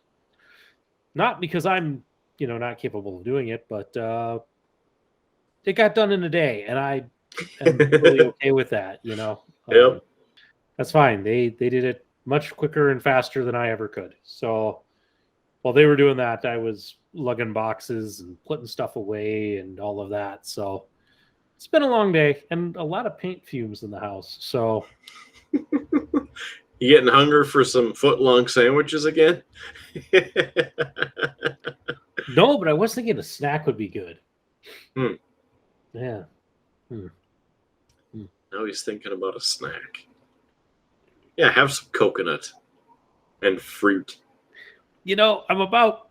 Not because I'm, not capable of doing it, but it got done in a day, and I am really okay with that, Yep. That's fine. They did it much quicker and faster than I ever could. So while they were doing that, I was lugging boxes and putting stuff away and all of that. So it's been a long day and a lot of paint fumes in the house. So you getting hungry for some foot-long sandwiches again? No, but I was thinking a snack would be good. Yeah. Now he's thinking about a snack. Yeah, have some coconut and fruit. I'm about,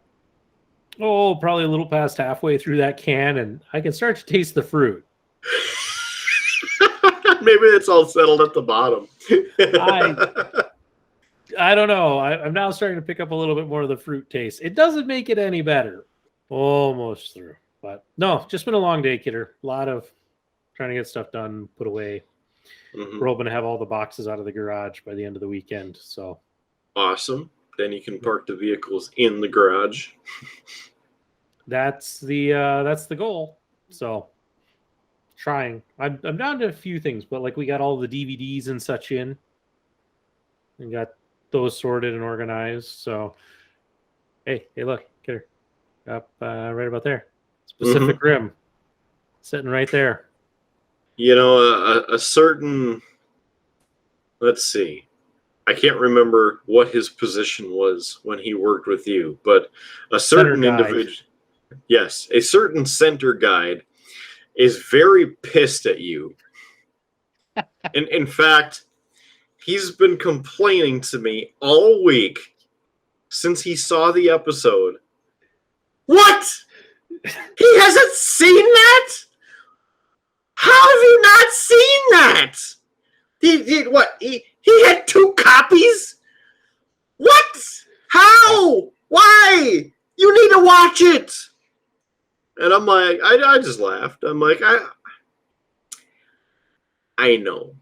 probably a little past halfway through that can, and I can start to taste the fruit. Maybe it's all settled at the bottom. I don't know. I'm now starting to pick up a little bit more of the fruit taste. It doesn't make it any better. Almost through. But no, just been a long day, kidder. A lot of trying to get stuff done, put away. We're hoping to have all the boxes out of the garage by the end of the weekend. So awesome. Then you can park the vehicles in the garage. that's the goal. So trying. I'm down to a few things, but like we got all the DVDs and such in. And got those sorted and organized. So hey, look, kidder. Up right about there. It's Pacific Rim. Sitting right there. You know, a certain, let's see, I can't remember what his position was when he worked with you, but a certain individual, yes, a certain center guide is very pissed at you. And in fact, he's been complaining to me all week since he saw the episode. What? He hasn't seen that? How have you not seen that? He had 2 copies? What? How? Why? You need to watch it. And I'm like, I just laughed. I'm like, I know.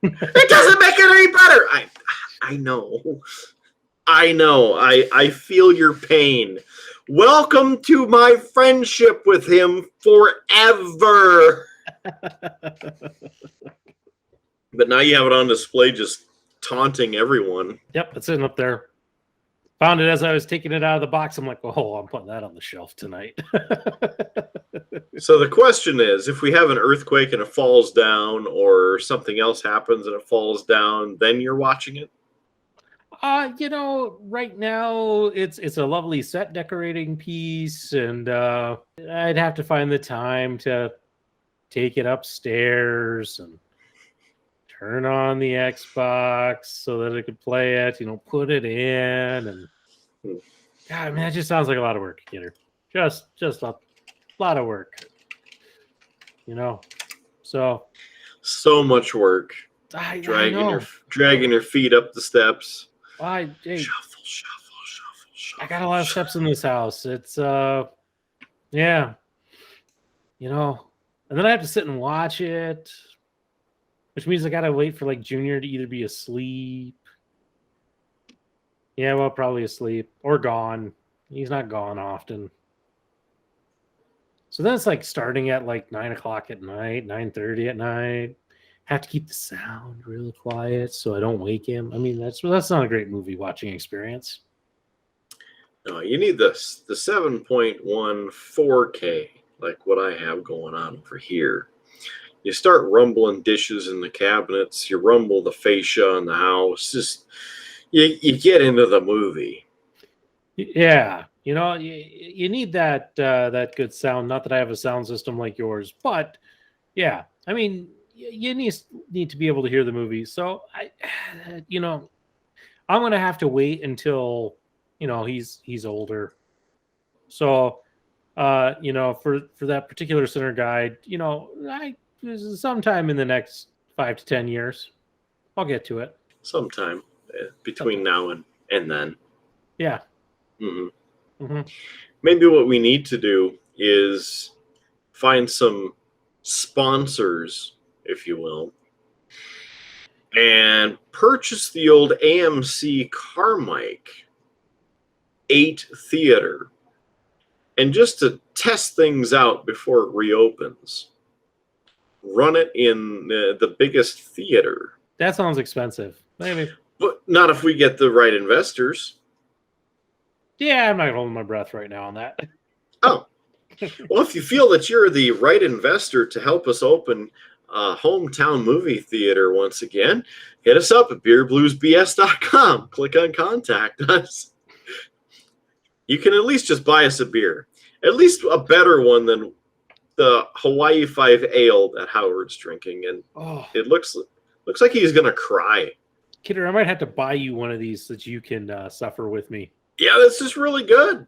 It doesn't make it any better. I know. I feel your pain. Welcome to my friendship with him forever. But now you have it on display just taunting everyone. Yep, it's sitting up there. Found it as I was taking it out of the box. I'm like, oh, I'm putting that on the shelf tonight. So the question is, if we have an earthquake and it falls down, or something else happens and it falls down, then you're watching it? Right now it's a lovely set decorating piece, and I'd have to find the time to take it upstairs and turn on the Xbox so that I could play it, put it in, and God, man, that just sounds like a lot of work, kidder. Just a lot of work. So much work. Dragging your feet up the steps. Shuffle. I got a lot of steps in this house. It's yeah. And then I have to sit and watch it, which means I gotta wait for like Junior to either be asleep. Yeah, well, probably asleep or gone. He's not gone often. So then it's like starting at like 9 o'clock at night, 9:30 at night. Have to keep the sound really quiet so I don't wake him. I mean, that's not a great movie watching experience. No, you need the 7.1 4K, like what I have going on over here. You start rumbling dishes in the cabinets, you rumble the fascia in the house. Just you get into the movie. Yeah, you need that good sound. Not that I have a sound system like yours, but yeah, I mean, you need to be able to hear the movie. So I'm gonna have to wait until he's older. So for that particular center guide, sometime in the next 5 to 10 years, I'll get to it. Sometime between now and then. Yeah. Maybe what we need to do is find some sponsors, if you will, and purchase the old AMC Carmike 8 theater, and just to test things out before it reopens, run it in the biggest theater. That sounds expensive. Maybe. But not if we get the right investors. Yeah, I'm not holding my breath right now on that. Oh. Well, if you feel that you're the right investor to help us open a hometown movie theater once again, hit us up at beerbluesbs.com. Click on contact us. You can at least just buy us a beer. At least a better one than the Hawaii 5 ale that Howard's drinking. And it looks like he's going to cry. Kidder, I might have to buy you one of these so that you can suffer with me. Yeah, this is really good.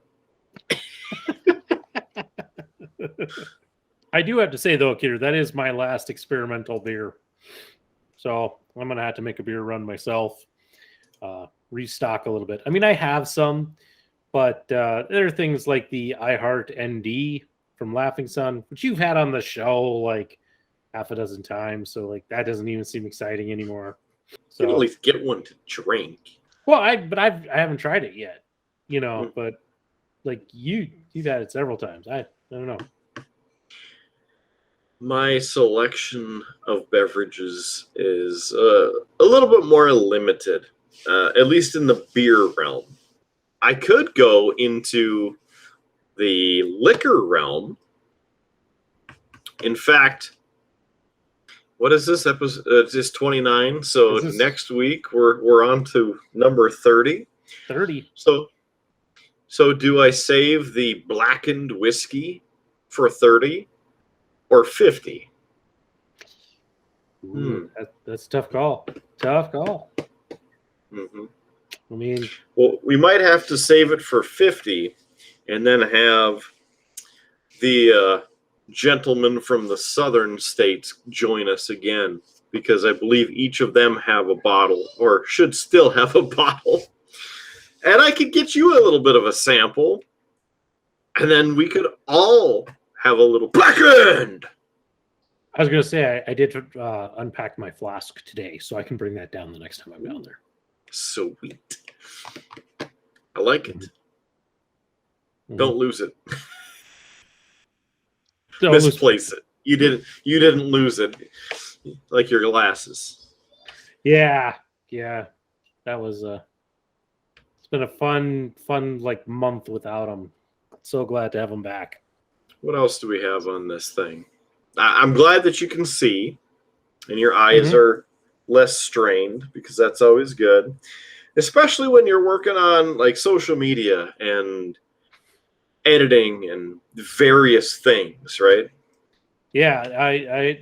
I do have to say, though, Kidder, that is my last experimental beer. So I'm going to have to make a beer run myself. restock a little bit. I mean, I have some, but there are things like the I Heart ND from Laughing Sun, which you've had on the show like half a dozen times. So like that doesn't even seem exciting anymore. You can at So least get one to drink. well, I haven't tried it yet, but like you've had it several times. I don't know. My selection of beverages is a little bit more limited, at least in the beer realm. I could go into the liquor realm. In fact, what is this episode? It's just 29. So next week we're on to number 30. 30. So do I save the blackened whiskey for 30 or 50? That's a tough call. Tough call. Mm-hmm. I mean, well, we might have to save it for 50 and then have the gentlemen from the southern states join us again, because I believe each of them have a bottle, or should still have a bottle. And I could get you a little bit of a sample, and then we could all have a little blackened. I was going to say, I did unpack my flask today, so I can bring that down the next time I'm down there. Sweet. I like it. Don't lose it. Misplace it. You didn't lose it, like your glasses. Yeah. That was it's been a fun like month without them. So glad to have them back. What else do we have on this thing? I'm glad that you can see and your eyes are less strained, because that's always good, especially when you're working on like social media and editing and various things, right? Yeah, I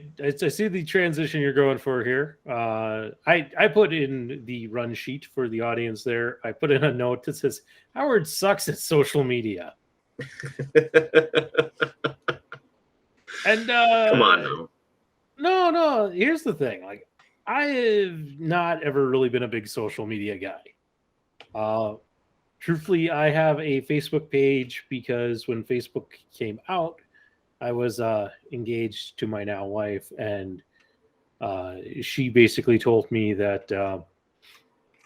see the transition you're going for here. I put in the run sheet for the audience there. I put in a note that says Howard sucks at social media. And come on now. No. Here's the thing. Like, I have not ever really been a big social media guy. Truthfully, I have a Facebook page because when Facebook came out, I was engaged to my now wife, and she basically told me that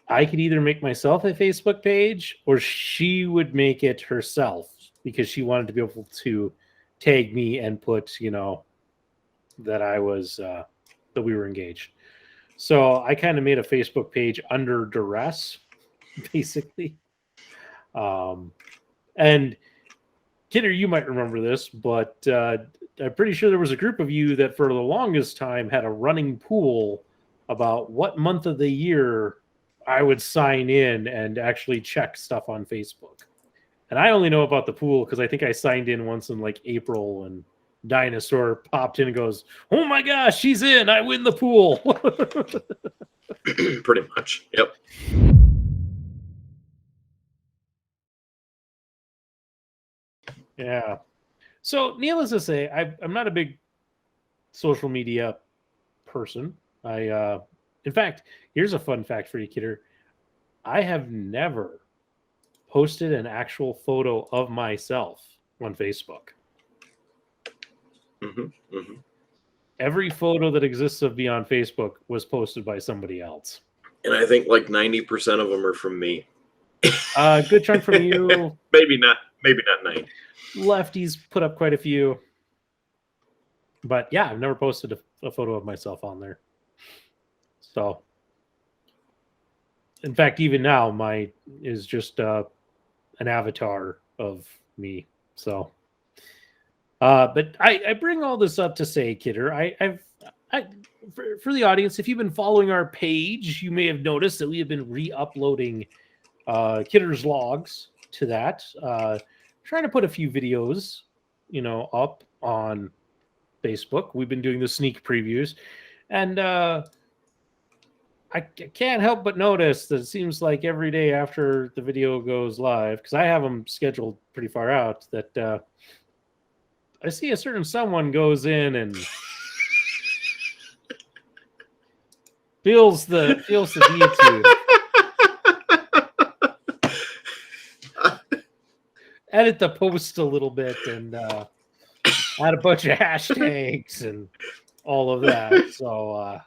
I could either make myself a Facebook page or she would make it herself, because she wanted to be able to tag me and put, that I was that we were engaged. So I kind of made a Facebook page under duress, basically. And Kidder, you might remember this, but I'm pretty sure there was a group of you that for the longest time had a running pool about what month of the year I would sign in and actually check stuff on Facebook. And I only know about the pool because I think I signed in once in like April, and Dinosaur popped in and goes, "Oh my gosh, she's in! I win the pool." Pretty much. Yep. Yeah. So, needless to say, I'm not a big social media person. In fact, here's a fun fact for you, Kidder. I have never posted an actual photo of myself on Facebook. Every photo that exists of me on Facebook was posted by somebody else. And I think like 90% of them are from me. Good chunk from you. Maybe not 90. Lefties put up quite a few. But yeah, I've never posted a photo of myself on there. So, in fact, even now, my is just an avatar of me. So, but I bring all this up to say, Kidder, for the audience, if you've been following our page, you may have noticed that we have been re-uploading Kidder's logs to that. Trying to put a few videos, up on Facebook. We've been doing the sneak previews, and I can't help but notice that it seems like every day after the video goes live, because I have them scheduled pretty far out, that I see a certain someone goes in and feels the need to edit the post a little bit and add a bunch of hashtags and all of that. So I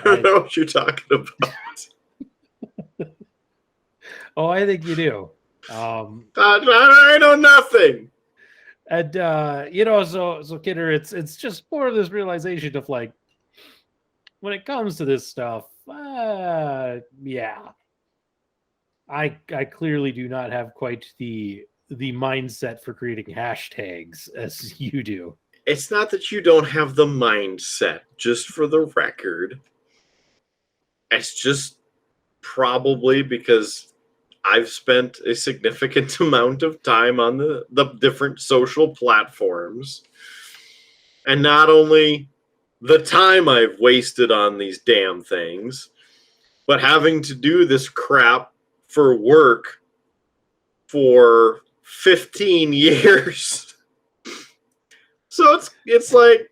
don't know what you're talking about. oh, I think you do. I know nothing. And so Kidder, it's just more of this realization of like, when it comes to this stuff, yeah, I clearly do not have quite the mindset for creating hashtags as you do. It's not that you don't have the mindset, just for the record. It's just probably because I've spent a significant amount of time on the different social platforms. And not only the time I've wasted on these damn things, but having to do this crap for work for 15 years. So it's like,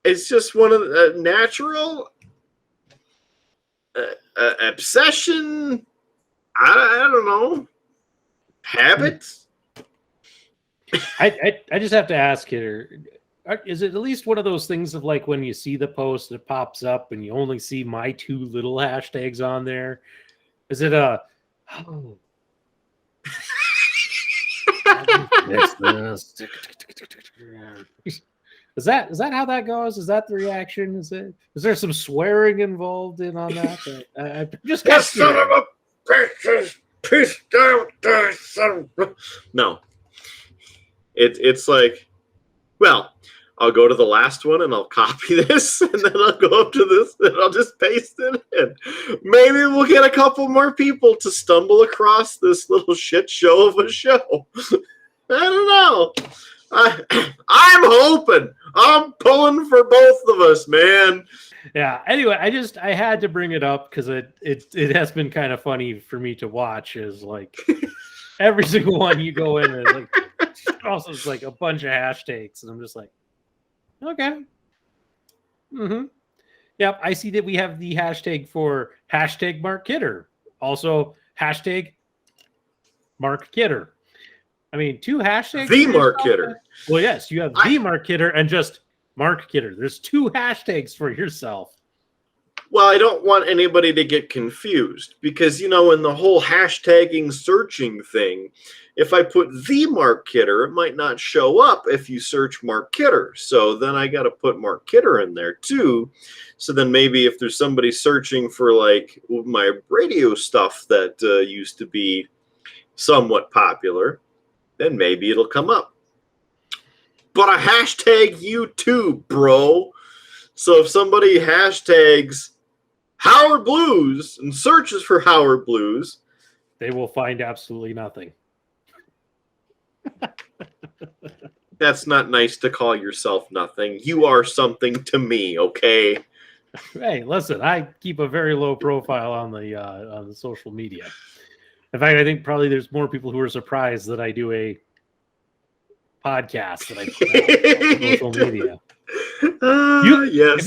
it's just one of the natural obsession. I don't know. Habits. I just have to ask Kidder, is it at least one of those things of like when you see the post, it pops up and you only see my two little hashtags on there? Is it a oh, Is that how that goes? Is that the reaction? Is there some swearing involved in on that? I'm just That son of a piece down there, son of a... No. It's like, well, I'll go to the last one and I'll copy this, and then I'll go up to this and I'll just paste it in. Maybe we'll get a couple more people to stumble across this little shit show of a show. I don't know. I'm hoping. I'm pulling for both of us, man. Yeah. Anyway, I had to bring it up because it has been kind of funny for me to watch. Is like every single one you go in and like also it's like a bunch of hashtags, and I'm just like, okay. Mm-hmm. Yep. I see that we have the hashtag for hashtag Mark Kidder. Also hashtag Mark Kidder. I mean, two hashtags. The Mark Kidder. Well, yes, you have the Mark Kidder and just Mark Kidder. There's two hashtags for yourself. Well, I don't want anybody to get confused because, in the whole hashtagging searching thing, if I put the Mark Kidder, it might not show up if you search Mark Kidder. So then I got to put Mark Kidder in there too. So then maybe if there's somebody searching for like my radio stuff that used to be somewhat popular, then maybe it'll come up. But I hashtag you too, bro. So if somebody hashtags Howard Blues and searches for Howard Blues, they will find absolutely nothing. That's not nice to call yourself nothing. You are something to me, okay? Hey, listen, I keep a very low profile on the social media. In fact, I think probably there's more people who are surprised that I do a podcast that I put on social media. Yes.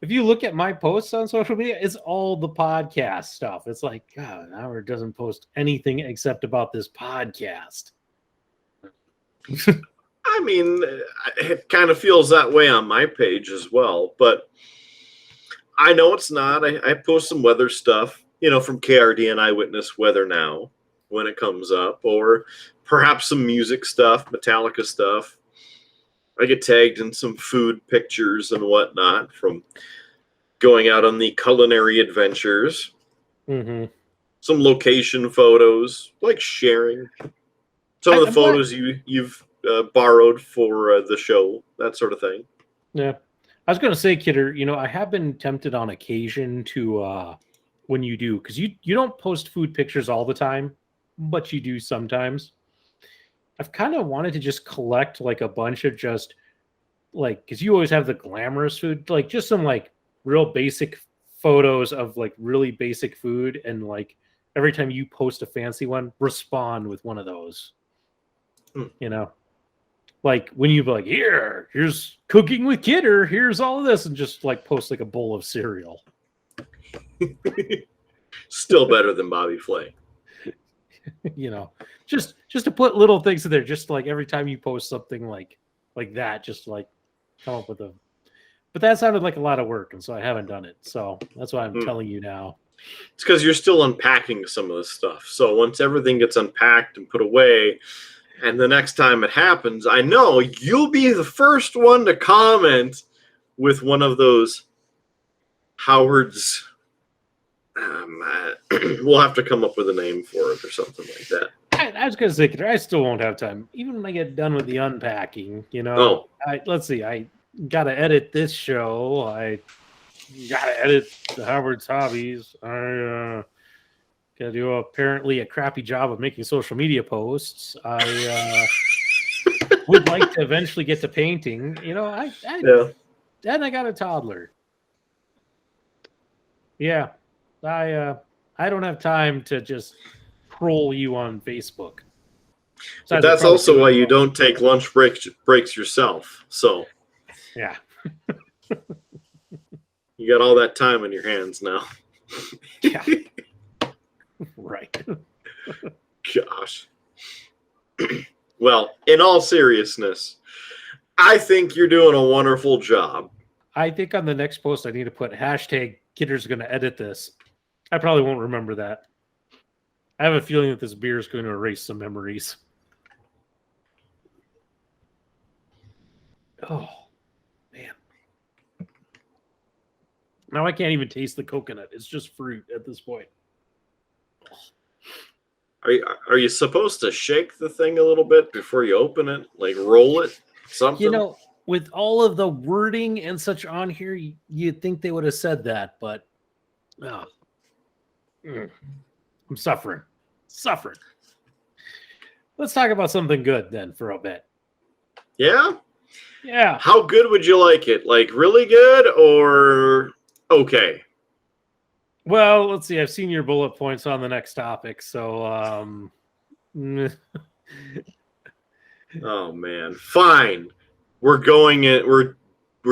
If you look at my posts on social media, it's all the podcast stuff. It's like, God, Howard doesn't post anything except about this podcast. I mean, it kind of feels that way on my page as well, but I know it's not. I post some weather stuff, from KRD and Eyewitness Weather Now when it comes up, or perhaps some music stuff, Metallica stuff. I get tagged in some food pictures and whatnot from going out on the culinary adventures. Mm-hmm. Some location photos, like sharing. Some of the photos you've borrowed for the show, that sort of thing. Yeah. I was going to say, Kidder, I have been tempted on occasion to, when you do, because you don't post food pictures all the time, but you do sometimes. I've kind of wanted to just collect like a bunch of just like, because you always have the glamorous food, like just some like real basic photos of like really basic food, and like every time you post a fancy one, respond with one of those. Like when you be like, here's cooking with Kidder, here's all of this, and just like post like a bowl of cereal. Still better than Bobby Flay. just to put little things in there, just like every time you post something like that, just like come up with a. But that sounded like a lot of work, and so I haven't done it. So that's why I'm telling you now. It's because you're still unpacking some of this stuff. So once everything gets unpacked and put away, and the next time it happens, I know you'll be the first one to comment with one of those Howard's. We'll have to come up with a name for it or something like that. I was going to say, I still won't have time. Even when I get done with the unpacking, let's see, I got to edit this show. I got to edit the Howard's Hobbies. I got to do apparently a crappy job of making social media posts. I would like to eventually get to painting. And I got a toddler. Yeah. I don't have time to just troll you on Facebook. But that's also why you don't take lunch breaks yourself. So yeah. You got all that time in your hands now. Yeah. Right. Gosh. Well, in all seriousness, I think you're doing a wonderful job. I think on the next post I need to put hashtag Kidder's going to edit this. I probably won't remember that. I have a feeling that this beer is going to erase some memories. Oh, man. Now I can't even taste the coconut. It's just fruit at this point. Are you supposed to shake the thing a little bit before you open it? Like roll it? Something? With all of the wording and such on here, you'd think they would have said that, but I'm suffering. Let's talk about something good then for a bit. Yeah? Yeah. How good would you like it? Like really good or okay? Well, let's see. I've seen your bullet points on the next topic, so oh man. Fine. We're going in. We're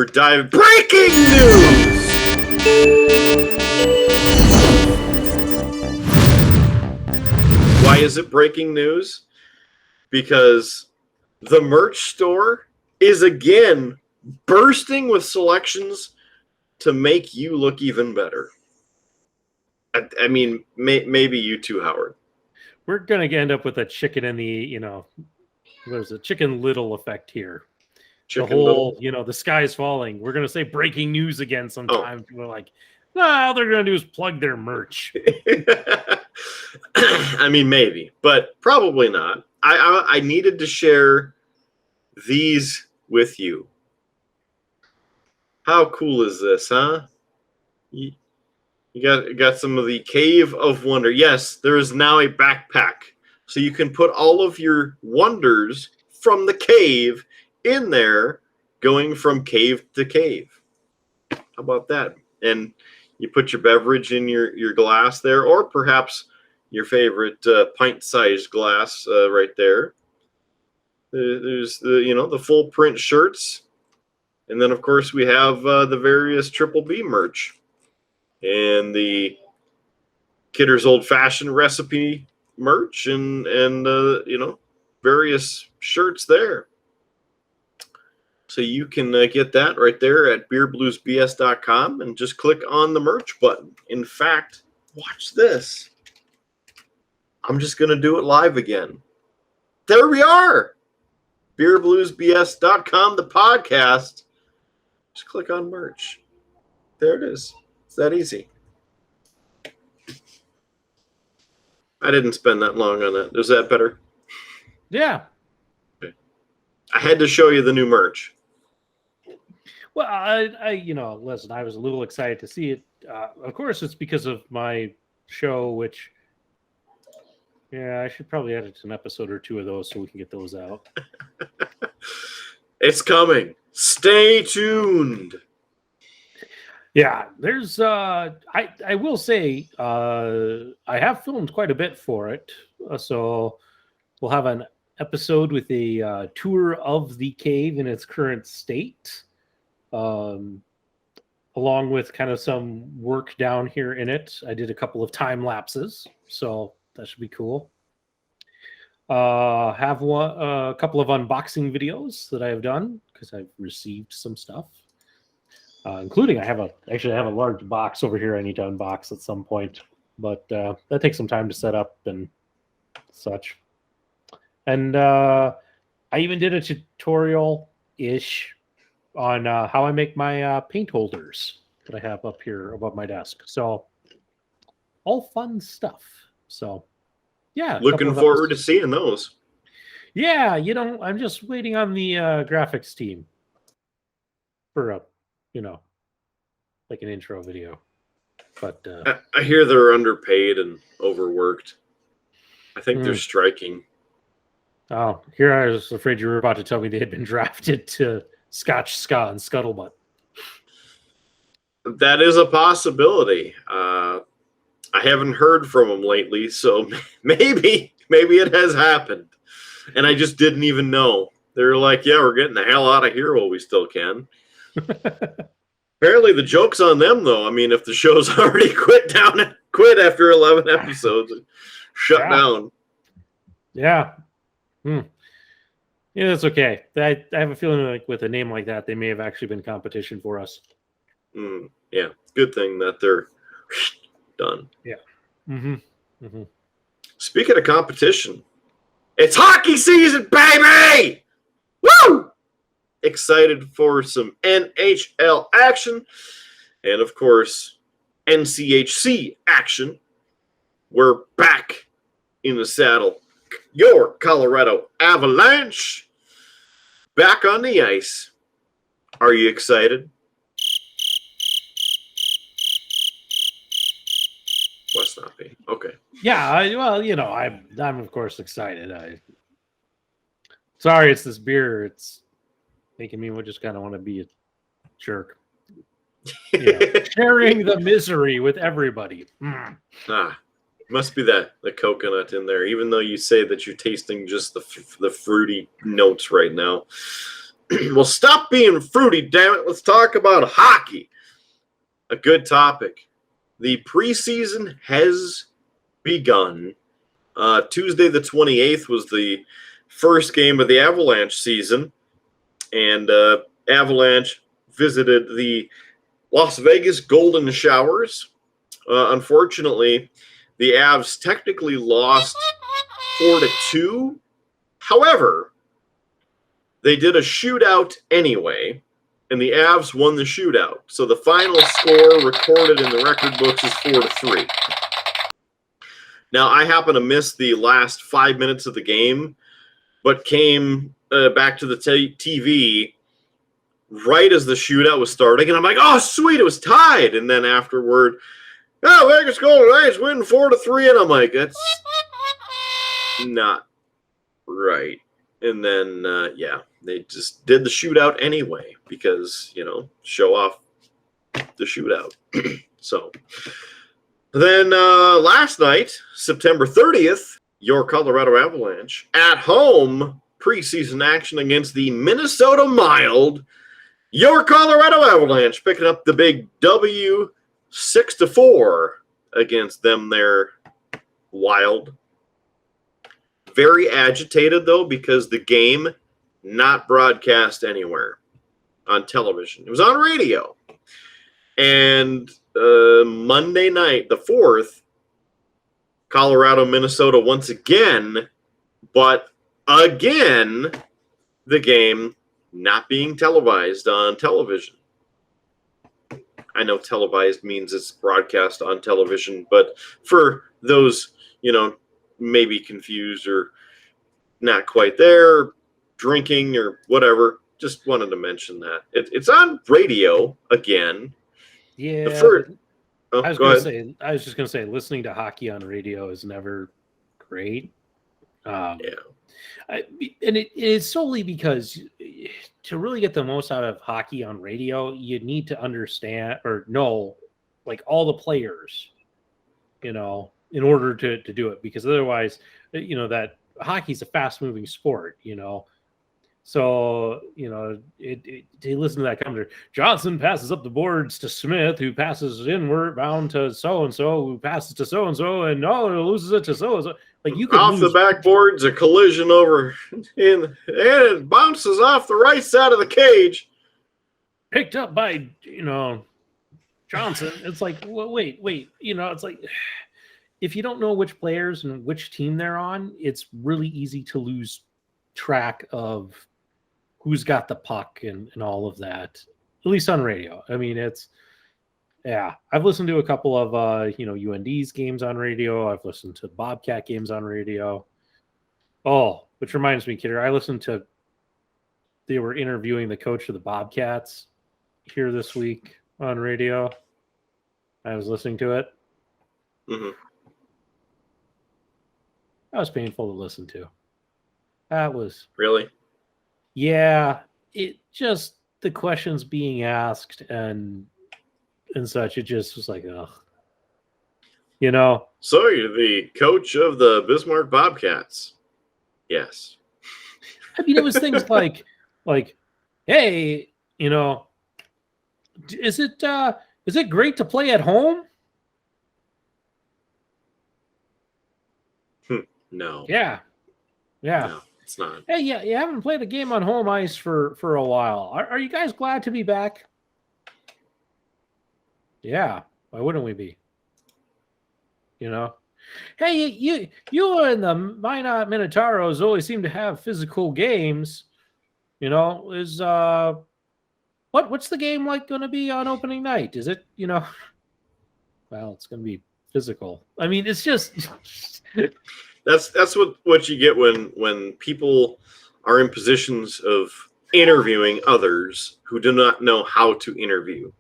diving. Breaking news. Why is it breaking news? Because the merch store is again bursting with selections to make you look even better. I mean, maybe you too, Howard. We're gonna end up with a chicken in the, there's a Chicken Little effect here. The whole, the sky's falling. We're gonna say breaking news again sometime. We're like, no, all they're gonna do is plug their merch. I mean, maybe, but probably not. I needed to share these with you. How cool is this, huh? You got some of the Cave of Wonder. Yes, there is now a backpack, so you can put all of your wonders from the cave in there, going from cave to cave. How about that? And you put your beverage in your glass there, or perhaps your favorite pint-sized glass right there. There's the full print shirts, and then of course we have the various Triple B merch and the Kidder's Old Fashioned recipe merch and various shirts there. So you can get that right there at beerbluesbs.com and just click on the merch button. In fact, watch this. I'm just going to do it live again. There we are. beerbluesbs.com, the podcast. Just click on merch. There it is. It's that easy. I didn't spend that long on that. Is that better? Yeah. Okay. I had to show you the new merch. Well, I listen, I was a little excited to see it. Of course, it's because of my show, which, I should probably edit an episode or two of those so we can get those out. It's coming. Stay tuned. Yeah, there's, I will say, I have filmed quite a bit for it. So we'll have an episode with a tour of the cave in its current state. Along with kind of some work down here in it. I did a couple of time lapses, so that should be cool. Have a couple of unboxing videos that I have done because I've received some stuff, including I have a large box over here I need to unbox at some point, but that takes some time to set up and such. And I even did a tutorial-ish on how I make my paint holders that I have up here above my desk. So all fun stuff. So yeah. Looking forward to seeing those. Yeah, I'm just waiting on the graphics team for a, like an intro video. But I hear they're underpaid and overworked. I think they're striking. Oh, here I was afraid you were about to tell me they had been drafted to Scotch Ska and Scuttlebutt. That is a possibility. I haven't heard from them lately, so maybe it has happened. And I just didn't even know. They're like, yeah, we're getting the hell out of here while we still can. Apparently the joke's on them, though. I mean, if the show's already quit after 11 episodes and shut down. Yeah. Yeah, that's okay. I have a feeling like with a name like that, they may have actually been competition for us. Yeah, good thing that they're done. Yeah. Speaking of competition, it's hockey season, baby! Woo! Excited for some NHL action. And, of course, NCHC action. We're back in the saddle. Your Colorado Avalanche back on the ice. Are you excited? Must not be. Okay. Yeah, I'm of course excited. Sorry, it's this beer. It's making me just kind of want to be a jerk. Sharing the misery with everybody. Must be the coconut in there, even though you say that you're tasting just the fruity notes right now. Well, stop being fruity, damn it. Let's talk about hockey. A good topic. The preseason has begun. Tuesday the 28th was the first game of the Avalanche season, and Avalanche visited the Las Vegas Golden Showers. Unfortunately, the Avs technically lost 4-2. However, they did a shootout anyway, and the Avs won the shootout. So the final score recorded in the record books is 4-3. Now, I happen to miss the last 5 minutes of the game, but came back to the TV right as the shootout was starting, and I'm like, oh, sweet, it was tied. And then afterward, oh, Vegas Golden Knights win 4-3, and I'm like, that's not right. And then, they just did the shootout anyway because, show off the shootout. So then last night, September 30th, your Colorado Avalanche at home preseason action against the Minnesota Mild. Your Colorado Avalanche picking up the big W 6-4 against them. They're Wild. Very agitated, though, because the game not broadcast anywhere on television. It was on radio. And Monday night, the 4th, Colorado, Minnesota once again, but again, the game not being televised on television. I know televised means it's broadcast on television, but for those, maybe confused or not quite there, drinking or whatever, just wanted to mention that. It's on radio again. Yeah. I was just going to say, listening to hockey on radio is never great. And it's solely because to really get the most out of hockey on radio, you need to understand or know like all the players, in order to do it, because otherwise, that hockey's a fast moving sport, So, they listen to that commentary. Johnson passes up the boards to Smith, who passes inward bound to so-and-so, who passes to so-and-so, and loses it to so-and-so. Like you could off the lose, backboards, a collision over, and it bounces off the right side of the cage. picked up by Johnson. It's like, well, wait, it's like if you don't know which players and which team they're on, it's really easy to lose track of who's got the puck and all of that. At least on radio. I mean, I've listened to a couple of UND's games on radio. I've listened to Bobcat games on radio. Oh, which reminds me, Kidder, they were interviewing the coach of the Bobcats here this week on radio. I was listening to it. Mm-hmm. That was painful to listen to. That was Really? Yeah, it just the questions being asked and such, it just was like, ugh. So you're the coach of the Bismarck Bobcats? Yes. I mean, it was things like, hey, is it great to play at home? No. Yeah. No, it's not. Hey, yeah, you haven't played a game on home ice for a while. Are you guys glad to be back? Yeah. Why wouldn't we be? Hey, you and the Minot Minotauros always seem to have physical games. Is what's the game like going to be on opening night? Is it well, it's going to be physical. I mean, it's just That's what you get when people are in positions of interviewing others who do not know how to interview.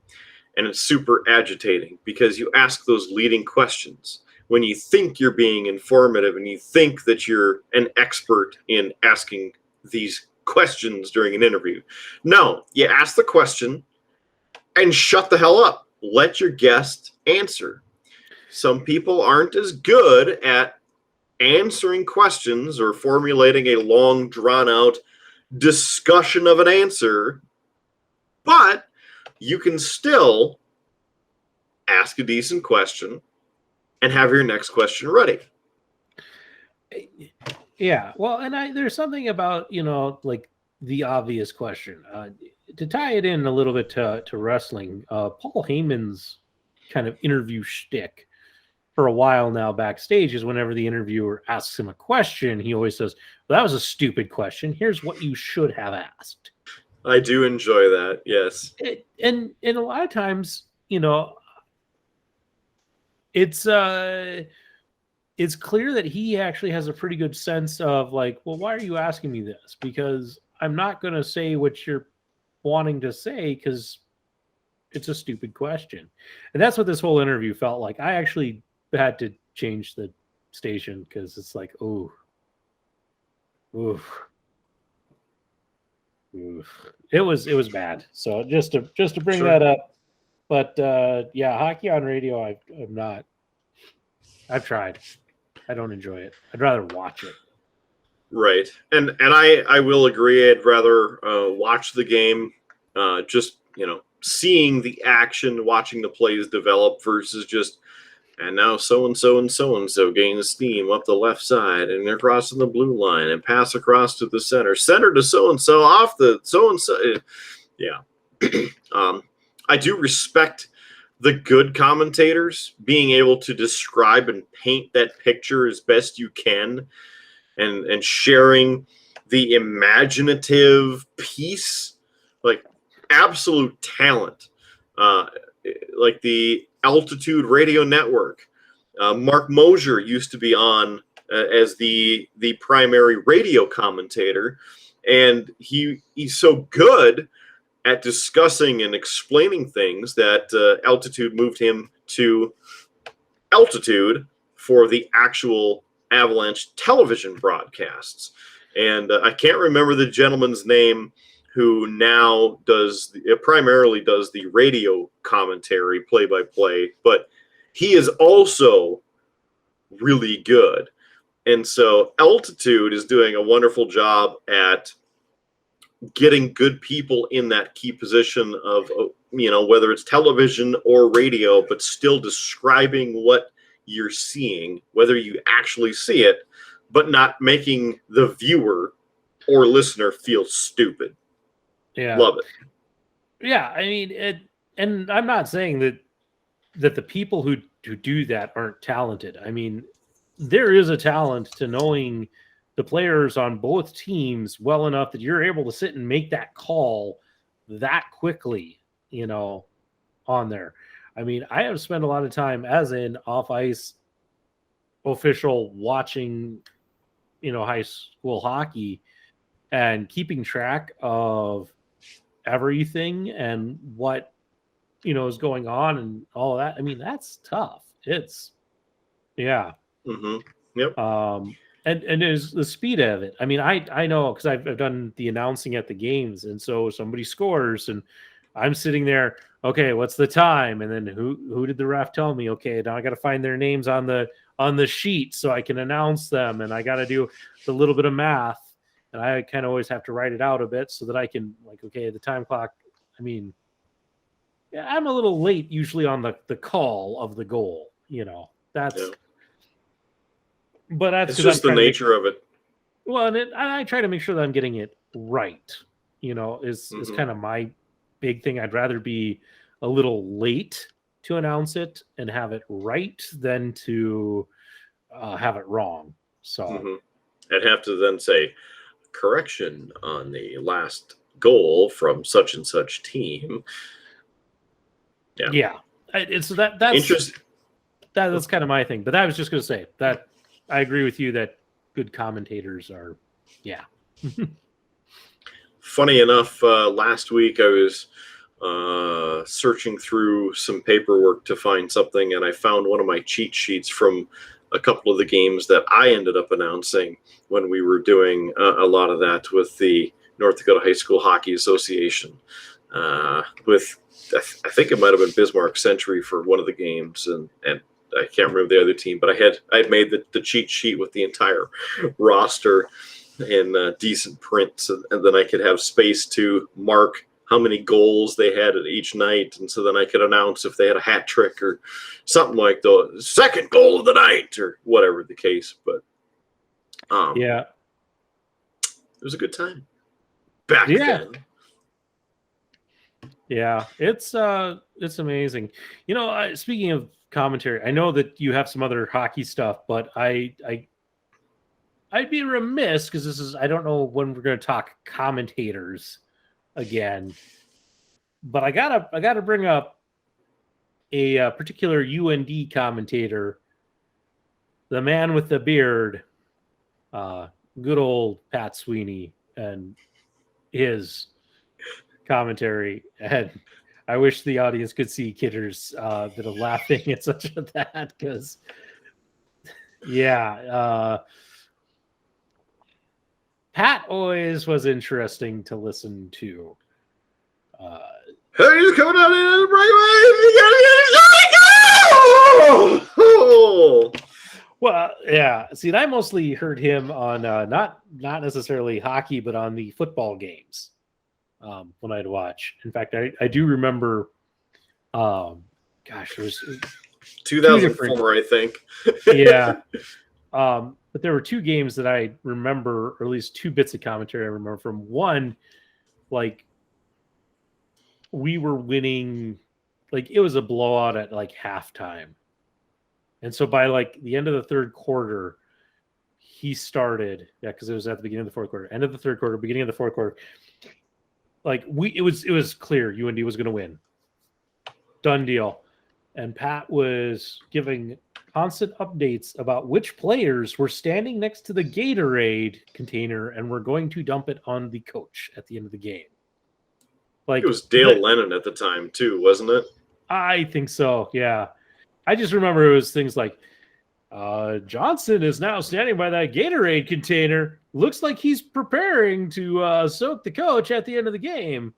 And it's super agitating because you ask those leading questions when you think you're being informative and you think that you're an expert in asking these questions during an interview. No, you ask the question and shut the hell up. Let your guest answer. Some people aren't as good at answering questions or formulating a long, drawn-out discussion of an answer, but you can still ask a decent question and have your next question ready. Yeah, well, and there's something about like the obvious question to tie it in a little bit to wrestling. Paul Heyman's kind of interview shtick for a while now backstage is whenever the interviewer asks him a question, he always says, well, that was a stupid question. Here's what you should have asked. I do enjoy that, yes. And a lot of times, it's clear that he actually has a pretty good sense of like, well, why are you asking me this? Because I'm not going to say what you're wanting to say because it's a stupid question. And that's what this whole interview felt like. I actually had to change the station because it's like, oof. It was bad. So just to bring Sure. that up, but hockey on radio, I've tried. I don't enjoy it. I'd rather watch it. Right. And I will agree. I'd rather watch the game, just, seeing the action, watching the plays develop versus just, and now so-and-so and so-and-so gains steam up the left side, and they're crossing the blue line and pass across to the center to so-and-so off the so-and-so. Yeah. I do respect the good commentators being able to describe and paint that picture as best you can and sharing the imaginative piece, like absolute talent, like the Altitude Radio Network. Mark Mosier used to be on as the primary radio commentator, and he's so good at discussing and explaining things that Altitude moved him to Altitude for the actual Avalanche television broadcasts. And I can't remember the gentleman's name who now primarily does the radio commentary, play-by-play, but he is also really good. And so Altitude is doing a wonderful job at getting good people in that key position of, whether it's television or radio, but still describing what you're seeing, whether you actually see it, but not making the viewer or listener feel stupid. Yeah. Love it. Yeah, I mean, and I'm not saying that the people who do that aren't talented. I mean, there is a talent to knowing the players on both teams well enough that you're able to sit and make that call that quickly, on there. I mean, I have spent a lot of time as an off-ice official watching, high school hockey and keeping track of everything and what is going on and all of that. I mean, that's tough. It's Yep. And there's the speed of it. I mean, I know because I've done the announcing at the games, and so somebody scores and I'm sitting there, okay, what's the time? And then who did the ref tell me? Okay, now I got to find their names on the sheet so I can announce them, and I got to do a little bit of math. And I kind of always have to write it out a bit so that I can, okay, the time clock. I mean, yeah, I'm a little late usually on the call of the goal. That's. Yeah. But that's just the nature of it. Well, and I try to make sure that I'm getting it right. Is kind of my big thing. I'd rather be a little late to announce it and have it right than to have it wrong. So I'd have to then say, correction on the last goal from such and such team. Yeah. And so that's interesting. That's kind of my thing. But I was just going to say that I agree with you that good commentators are, Funny enough, last week I was searching through some paperwork to find something, and I found one of my cheat sheets from a couple of the games that I ended up announcing when we were doing a lot of that with the North Dakota High School Hockey Association. With I think it might have been Bismarck Century for one of the games, and I can't remember the other team, but I had made the cheat sheet with the entire roster in decent print, and then I could have space to mark how many goals they had at each night, and so then I could announce if they had a hat trick or something like the second goal of the night or whatever the case. But it was a good time back then. Yeah, it's amazing. Speaking of commentary, I know that you have some other hockey stuff, but I'd be remiss because I don't know when we're going to talk commentators again, but I gotta bring up a particular UND commentator, the man with the beard, good old Pat Sweeney, and his commentary. And I wish the audience could see Kidder's bit of laughing at such as that, because Pat always was interesting to listen to. Hey, he's coming out in the breakaway. Well, yeah. See, and I mostly heard him on not necessarily hockey, but on the football games when I'd watch. In fact, I do remember. There's 2004, I think. Yeah. But there were two games that I remember, or at least two bits of commentary I remember from. One, we were winning, it was a blowout at halftime. And so by the end of the third quarter, he started, because it was at the beginning of the fourth quarter, end of the third quarter, beginning of the fourth quarter. It was clear UND was going to win. Done deal. And Pat was giving constant updates about which players were standing next to the Gatorade container and were going to dump it on the coach at the end of the game. It was Dale Lennon at the time too, wasn't it? I think so, yeah. I just remember it was things like, Johnson is now standing by that Gatorade container. Looks like he's preparing to soak the coach at the end of the game.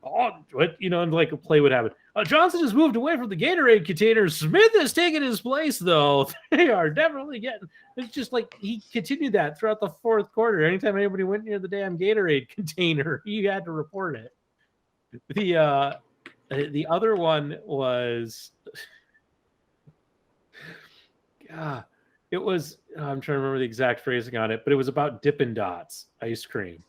Oh, what, and a play would happen. Johnson has moved away from the Gatorade container. Smith has taken his place, though. They are definitely getting. It's just he continued that throughout the fourth quarter. Anytime anybody went near the damn Gatorade container, he had to report it. The other one was, It was, I'm trying to remember the exact phrasing on it, but it was about Dippin' Dots ice cream.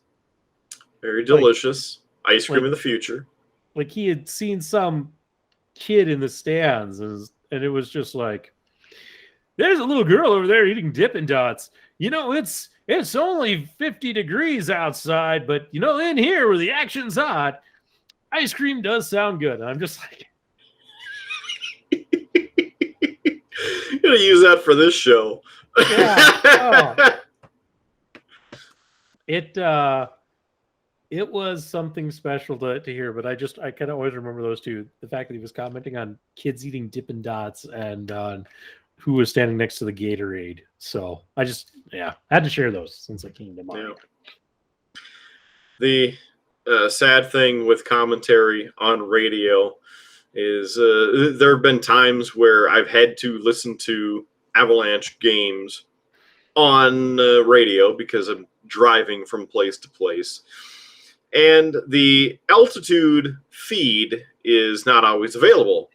Very delicious. Ice cream in the future. Like he had seen some kid in the stands, and it was just like, there's a little girl over there eating Dippin' Dots. You know, it's only 50 degrees outside, but you know, in here where the action's hot, ice cream does sound good. And I'm just like, I'm gonna use that for this show. yeah. Oh. It was something special to hear, but I kind of always remember those two. The fact that he was commenting on kids eating Dippin' Dots and on who was standing next to the Gatorade. So I had to share those since I came to mind. Yeah. The sad thing with commentary on radio is there have been times where I've had to listen to Avalanche games on radio because I'm driving from place to place. And the altitude feed is not always available.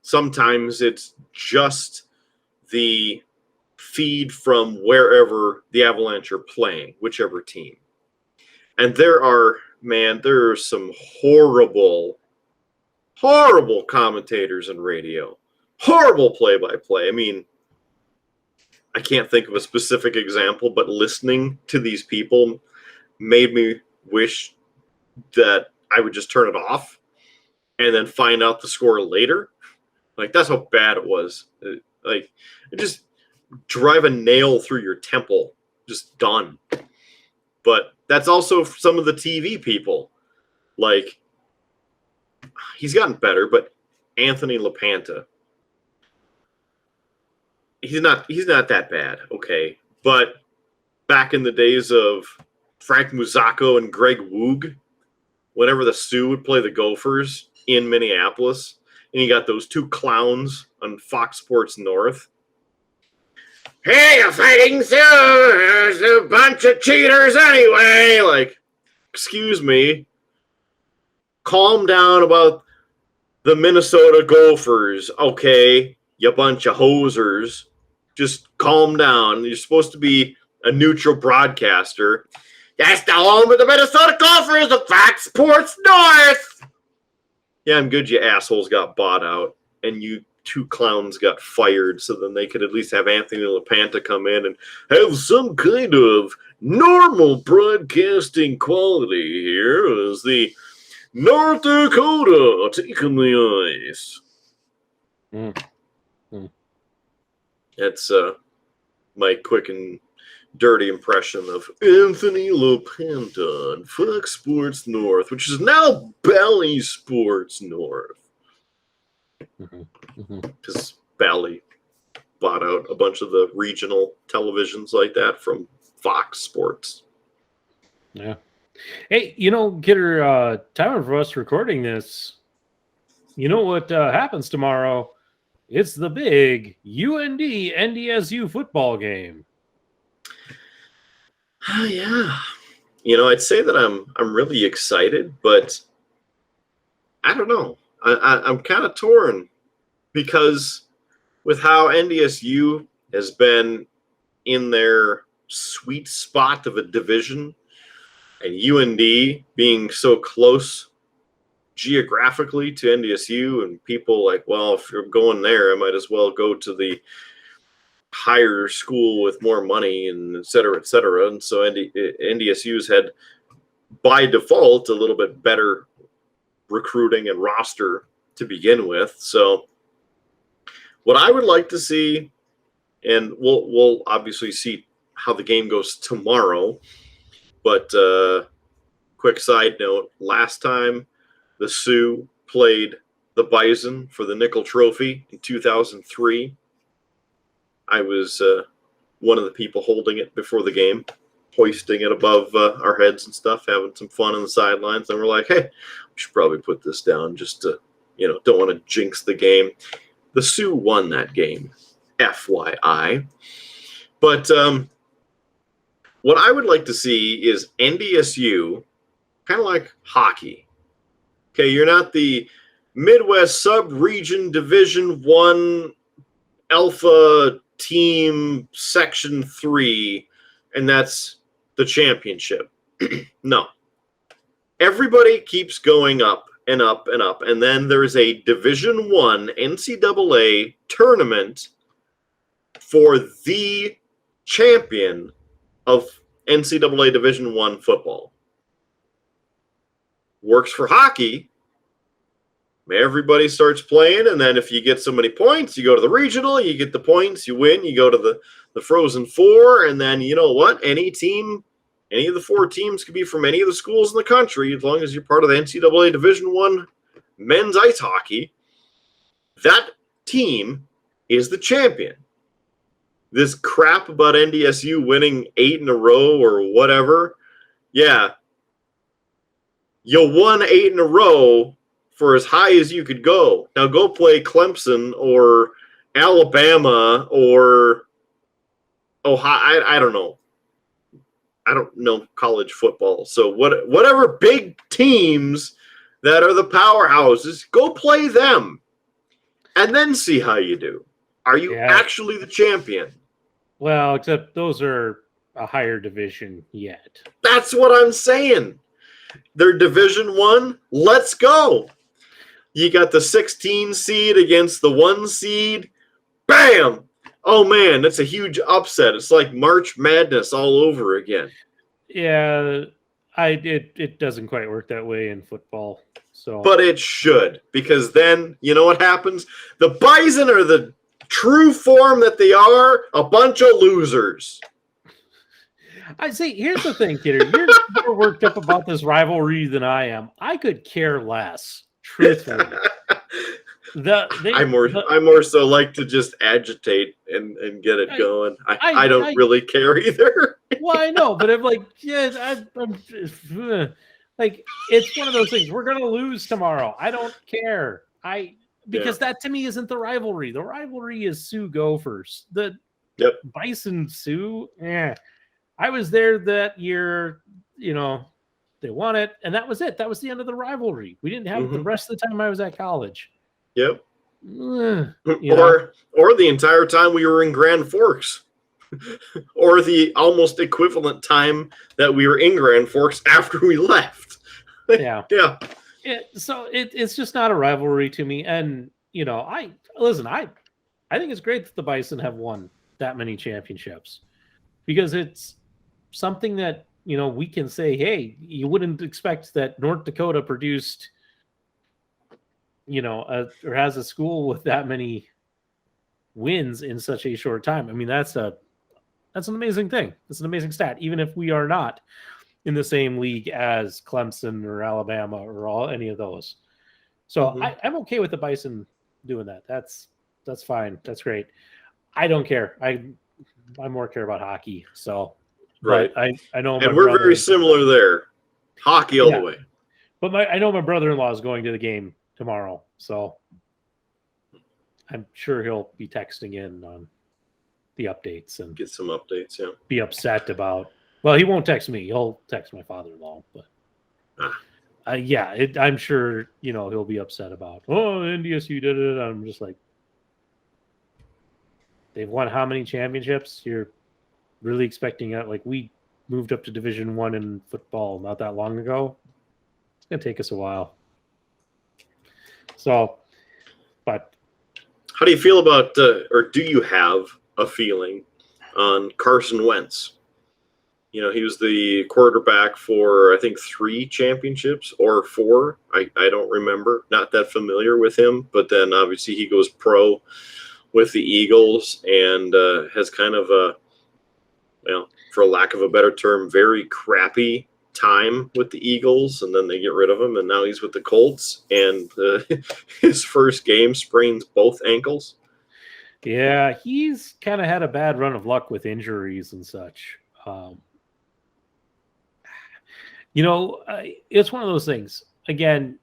Sometimes it's just the feed from wherever the Avalanche are playing, whichever team. And there are some horrible commentators in radio. Horrible play-by-play. I mean, I can't think of a specific example, but listening to these people made me wish that I would just turn it off and then find out the score later. Like, that's how bad it was. It just drive a nail through your temple. Just done. But that's also some of the TV people. Like, he's gotten better, but Anthony LaPanta, he's not that bad, okay? But back in the days of Frank Muzzacco and Greg Woog, whenever the Sioux would play the Gophers in Minneapolis, and you got those two clowns on Fox Sports North. Hey, you fighting Sioux! There's a bunch of cheaters anyway! Like, excuse me. Calm down about the Minnesota Gophers, okay? You bunch of hosers. Just calm down. You're supposed to be a neutral broadcaster. That's the home of the Minnesota Gophers of Fox Sports North. Yeah, I'm good you assholes got bought out, and you two clowns got fired, so then they could at least have Anthony LaPanta come in and have some kind of normal broadcasting quality here as the North Dakota taking the ice. That's my quick and dirty impression of Anthony LaPanta on Fox Sports North, which is now Bally Sports North. Because Bally bought out a bunch of the regional televisions like that from Fox Sports. Yeah. Hey, Kidder, time for us recording this. You know what happens tomorrow? It's the big UND NDSU football game. Oh, yeah. I'd say that I'm really excited, but I don't know. I'm kind of torn because with how NDSU has been in their sweet spot of a division and UND being so close geographically to NDSU, and people like, well, if you're going there, I might as well go to the higher school with more money and et cetera, et cetera. And so NDSU's had, by default, a little bit better recruiting and roster to begin with. So what I would like to see, and we'll obviously see how the game goes tomorrow, but quick side note, last time the Sioux played the Bison for the Nickel Trophy in 2003, I was one of the people holding it before the game, hoisting it above our heads and stuff, having some fun on the sidelines. And we're like, hey, we should probably put this down just to, don't want to jinx the game. The Sioux won that game, FYI. But what I would like to see is NDSU, kind of like hockey. Okay, you're not the Midwest Sub-Region Division I Alpha team Section 3, and that's the championship. No. Everybody keeps going up and up and up, and then there's a Division I NCAA tournament for the champion of NCAA Division I football. Works for hockey. Everybody starts playing, and then if you get so many points, you go to the regional, you get the points, you win, you go to the Frozen Four, and then you know what? Any team, any of the 4 teams could be from any of the schools in the country, as long as you're part of the NCAA Division I men's ice hockey. That team is the champion. This crap about NDSU winning 8 in a row or whatever, yeah, you won 8 in a row for as high as you could go. Now go play Clemson or Alabama or Ohio. I don't know. I don't know college football. So whatever big teams that are the powerhouses, go play them and then see how you do. Are you actually the champion? Well, except those are a higher division yet. That's what I'm saying. They're Division I. Let's go. You got the 16 seed against the 1 seed. Bam! Oh, man, that's a huge upset. It's like March Madness all over again. Yeah, it doesn't quite work that way in football. So, but it should, because then, you know what happens? The Bison are the true form that they are, a bunch of losers. I see. Here's the thing, Kidder. You're more worked up about this rivalry than I am. I could care less, truthfully. I more so like to just agitate and get it going. I don't really care either. Well, I know, but I'm like, yeah, I'm like, it's one of those things. We're gonna lose tomorrow. I don't care. Because that to me isn't the rivalry. The rivalry is Sioux Gophers. The Bison Sioux. I was there that year. You know, they won it, and that was it. That was the end of the rivalry. We didn't have it the rest of the time I was at college. Yep. Or the entire time we were in Grand Forks. Or the almost equivalent time that we were in Grand Forks after we left. Yeah. Yeah. So it's just not a rivalry to me. And, you know, I think it's great that the Bison have won that many championships, because it's something that, you know, we can say, hey, you wouldn't expect that North Dakota produced, you know, or has a school with that many wins in such a short time. I mean, that's an amazing thing. It's an amazing stat, even if we are not in the same league as Clemson or Alabama or any of those. So I'm okay with the Bison doing that. That's fine. That's great. I don't care. I more care about hockey. So, right. I know, and we're very similar there. Hockey all the way. But I know my brother-in-law is going to the game tomorrow, so I'm sure he'll be texting in on the updates and get some updates. Yeah. Be upset about. Well, he won't text me. He'll text my father-in-law, but I'm sure, you know, he'll be upset about. Oh, NDSU did it. I'm just like, they've won how many championships? You're really expecting it? Like, we moved up to Division I in football not that long ago. It's gonna take us a while. So, but how do you feel about, or do you have a feeling on Carson Wentz? You know, he was the quarterback for, I think, 3 championships or 4. I don't remember. Not that familiar with him. But then, obviously, he goes pro with the Eagles and has kind of a, well, for lack of a better term, very crappy time with the Eagles. And then they get rid of him. And now he's with the Colts. And his first game sprains both ankles. Yeah, he's kind of had a bad run of luck with injuries and such. You know, it's one of those things. Again,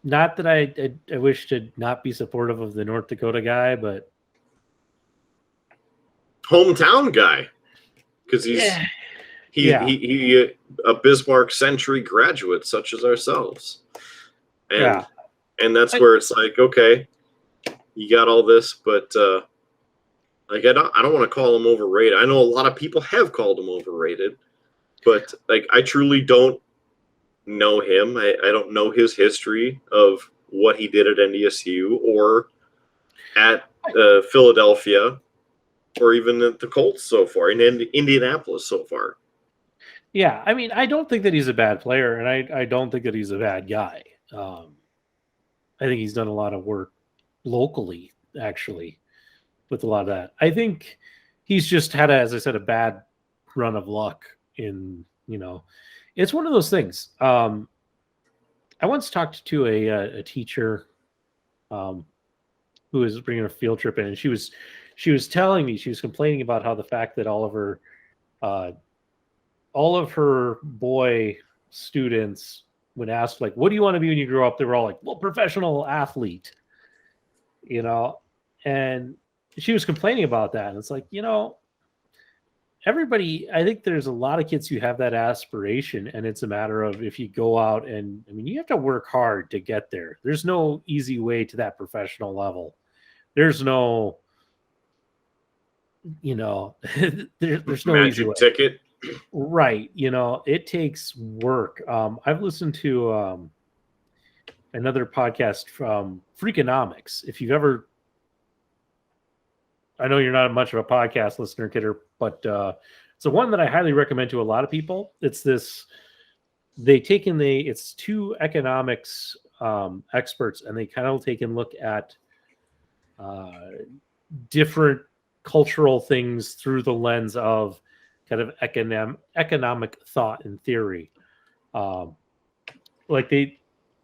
not that I wish to not be supportive of the North Dakota guy, but hometown guy, because he a Bismarck Century graduate such as ourselves, and that's where it's like, okay, you got all this, but like I don't want to call him overrated. I know a lot of people have called him overrated, but like I truly don't know him. I don't know his history of what he did at NDSU or at Philadelphia or even at the Colts so far, in Indianapolis so far. Yeah, I mean, I don't think that he's a bad player, and I don't think that he's a bad guy. I think he's done a lot of work locally, actually, with a lot of that. I think he's just had, as I said, a bad run of luck in, it's one of those things. I once talked to a teacher who was bringing a field trip in, and she was telling me, she was complaining about how the fact that all of her boy students, when asked, like, what do you want to be when you grow up? They were all like, well, professional athlete, and she was complaining about that. And it's like, everybody, I think there's a lot of kids who have that aspiration, and it's a matter of if you go out and, I mean, you have to work hard to get there. There's no easy way to that professional level. There's no, there's no magic ticket. Right. It takes work. I've listened to another podcast from Freakonomics. If you've ever, I know you're not much of a podcast listener, Kidder, but it's the one that I highly recommend to a lot of people. It's this, it's two economics experts, and they kind of take a look at different cultural things through the lens of kind of economic thought and theory. Like they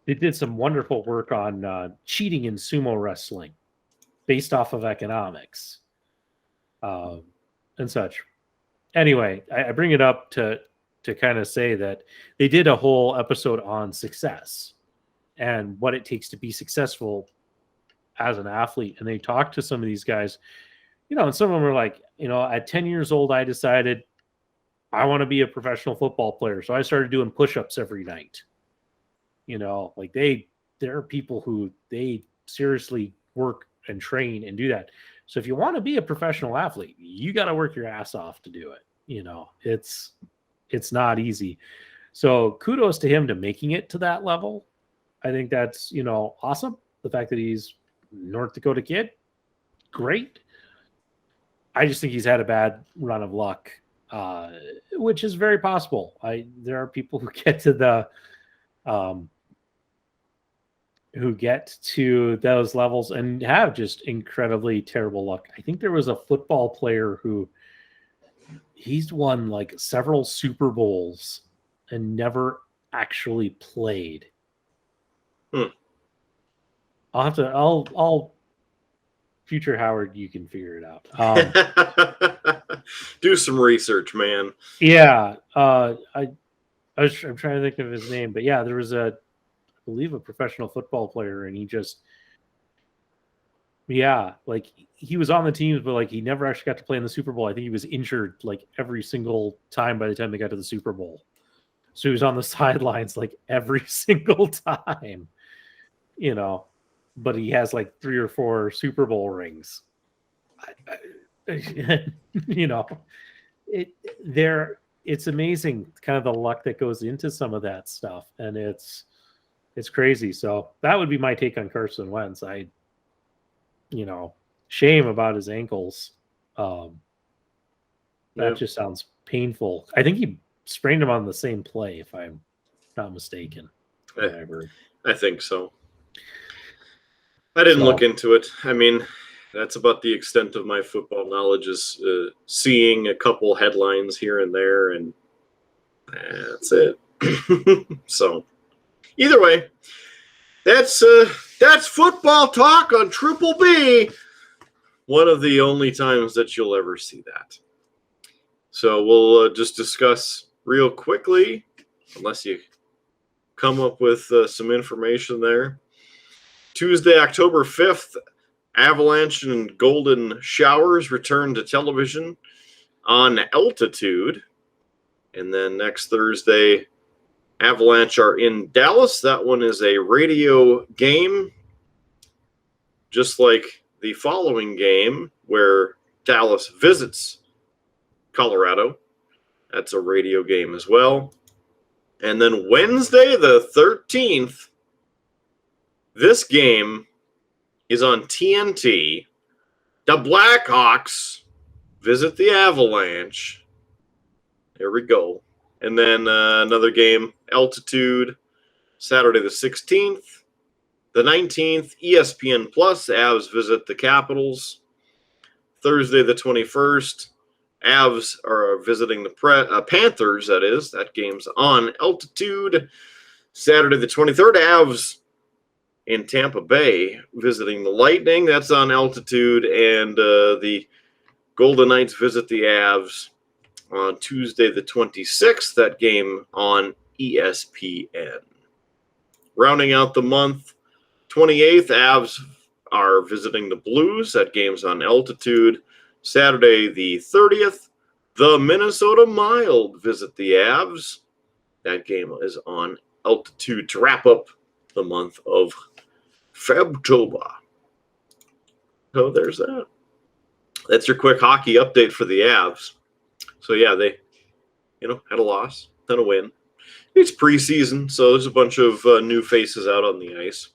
did some wonderful work on cheating in sumo wrestling based off of economics and such. Anyway, I bring it up to kind of say that they did a whole episode on success and what it takes to be successful as an athlete. And they talked to some of these guys, and some of them were like, at 10 years old, I decided I want to be a professional football player. So I started doing push-ups every night. Like there are people who they seriously work and train and do that. So if you want to be a professional athlete, you got to work your ass off to do it. It's not easy. So kudos to him to making it to that level. I think that's, awesome. The fact that he's North Dakota kid, great. I just think he's had a bad run of luck, which is very possible. There are people who get to those levels and have just incredibly terrible luck. I think there was a football player who he's won like several Super Bowls and never actually played. I'll future Howard, you can figure it out. Do some research, man. Yeah. I'm trying to think of his name, but yeah, there was I believe a professional football player, and he just, like he was on the teams, but like he never actually got to play in the Super Bowl. I think he was injured like every single time by the time they got to the Super Bowl. So he was on the sidelines like every single time, but he has like 3 or 4 Super Bowl rings. It's amazing kind of the luck that goes into some of that stuff, and it's crazy. So that would be my take on Carson Wentz. Shame about his ankles. That just sounds painful. I think he sprained them on the same play, if I'm not mistaken. I think so. I didn't look into it. I mean, that's about the extent of my football knowledge, is seeing a couple headlines here and there, and that's it. So either way, that's football talk on Triple B. One of the only times that you'll ever see that. So we'll just discuss real quickly, unless you come up with some information there. Tuesday, October 5th, Avalanche and Golden Showers return to television on Altitude. And then next Thursday, Avalanche are in Dallas. That one is a radio game, just like the following game where Dallas visits Colorado. That's a radio game as well. And then Wednesday the 13th, this game is on TNT. The Blackhawks visit the Avalanche. There we go. And then another game, Altitude, Saturday the 16th. The 19th, ESPN Plus, Avs visit the Capitals. Thursday the 21st, Avs are visiting the Panthers, that is. That game's on Altitude. Saturday the 23rd, Avs in Tampa Bay visiting the Lightning. That's on Altitude. And the Golden Knights visit the Avs on Tuesday the 26th. That game on ESPN. Rounding out the month, 28th, Avs are visiting the Blues. That game's on Altitude. Saturday the 30th, the Minnesota Mild visit the Avs. That game is on Altitude to wrap up the month of Febtober. So there's that. That's your quick hockey update for the Avs. So yeah, they, had a loss, then a win. It's preseason, so there's a bunch of new faces out on the ice.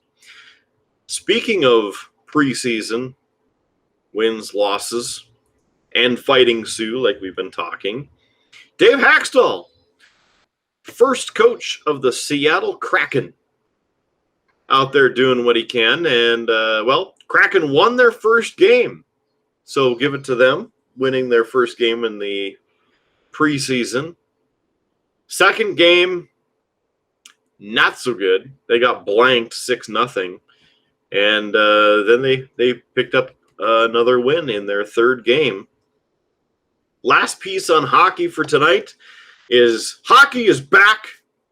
Speaking of preseason, wins, losses, and fighting Sioux, like we've been talking, Dave Haxtell, first coach of the Seattle Kraken, out there doing what he can. And, Kraken won their first game. So give it to them, winning their first game in the preseason. Second game, not so good. They got blanked 6-0. And then they picked up another win in their third game. Last piece on hockey for tonight is hockey is back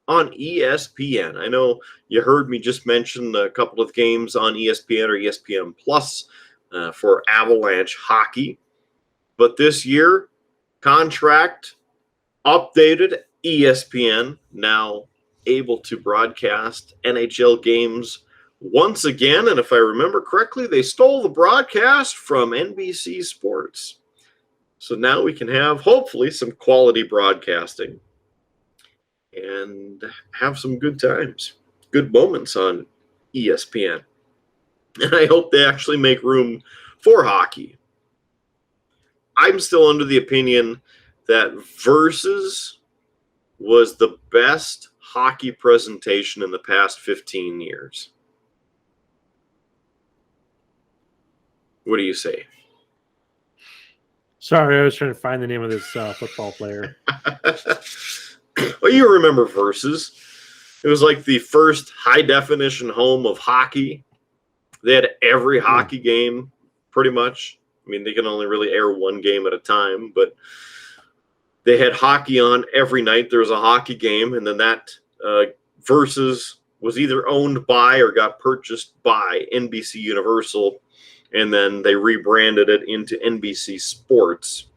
on ESPN. I know you heard me just mention a couple of games on ESPN or ESPN Plus for Avalanche hockey. But this year, contract updated, ESPN now able to broadcast NHL games once again. And if I remember correctly, they stole the broadcast from NBC Sports. So now we can have, hopefully, some quality broadcasting and have some good times, good moments on ESPN. And I hope they actually make room for hockey. I'm still under the opinion that Versus was the best hockey presentation in the past 15 years. What do you say? Sorry, I was trying to find the name of this football player. Well, you remember Versus. It was like the first high-definition home of hockey. They had every hockey game, pretty much. I mean, they can only really air one game at a time, but they had hockey on every night. There was a hockey game, and then that Versus was either owned by or got purchased by NBC Universal, and then they rebranded it into NBC Sports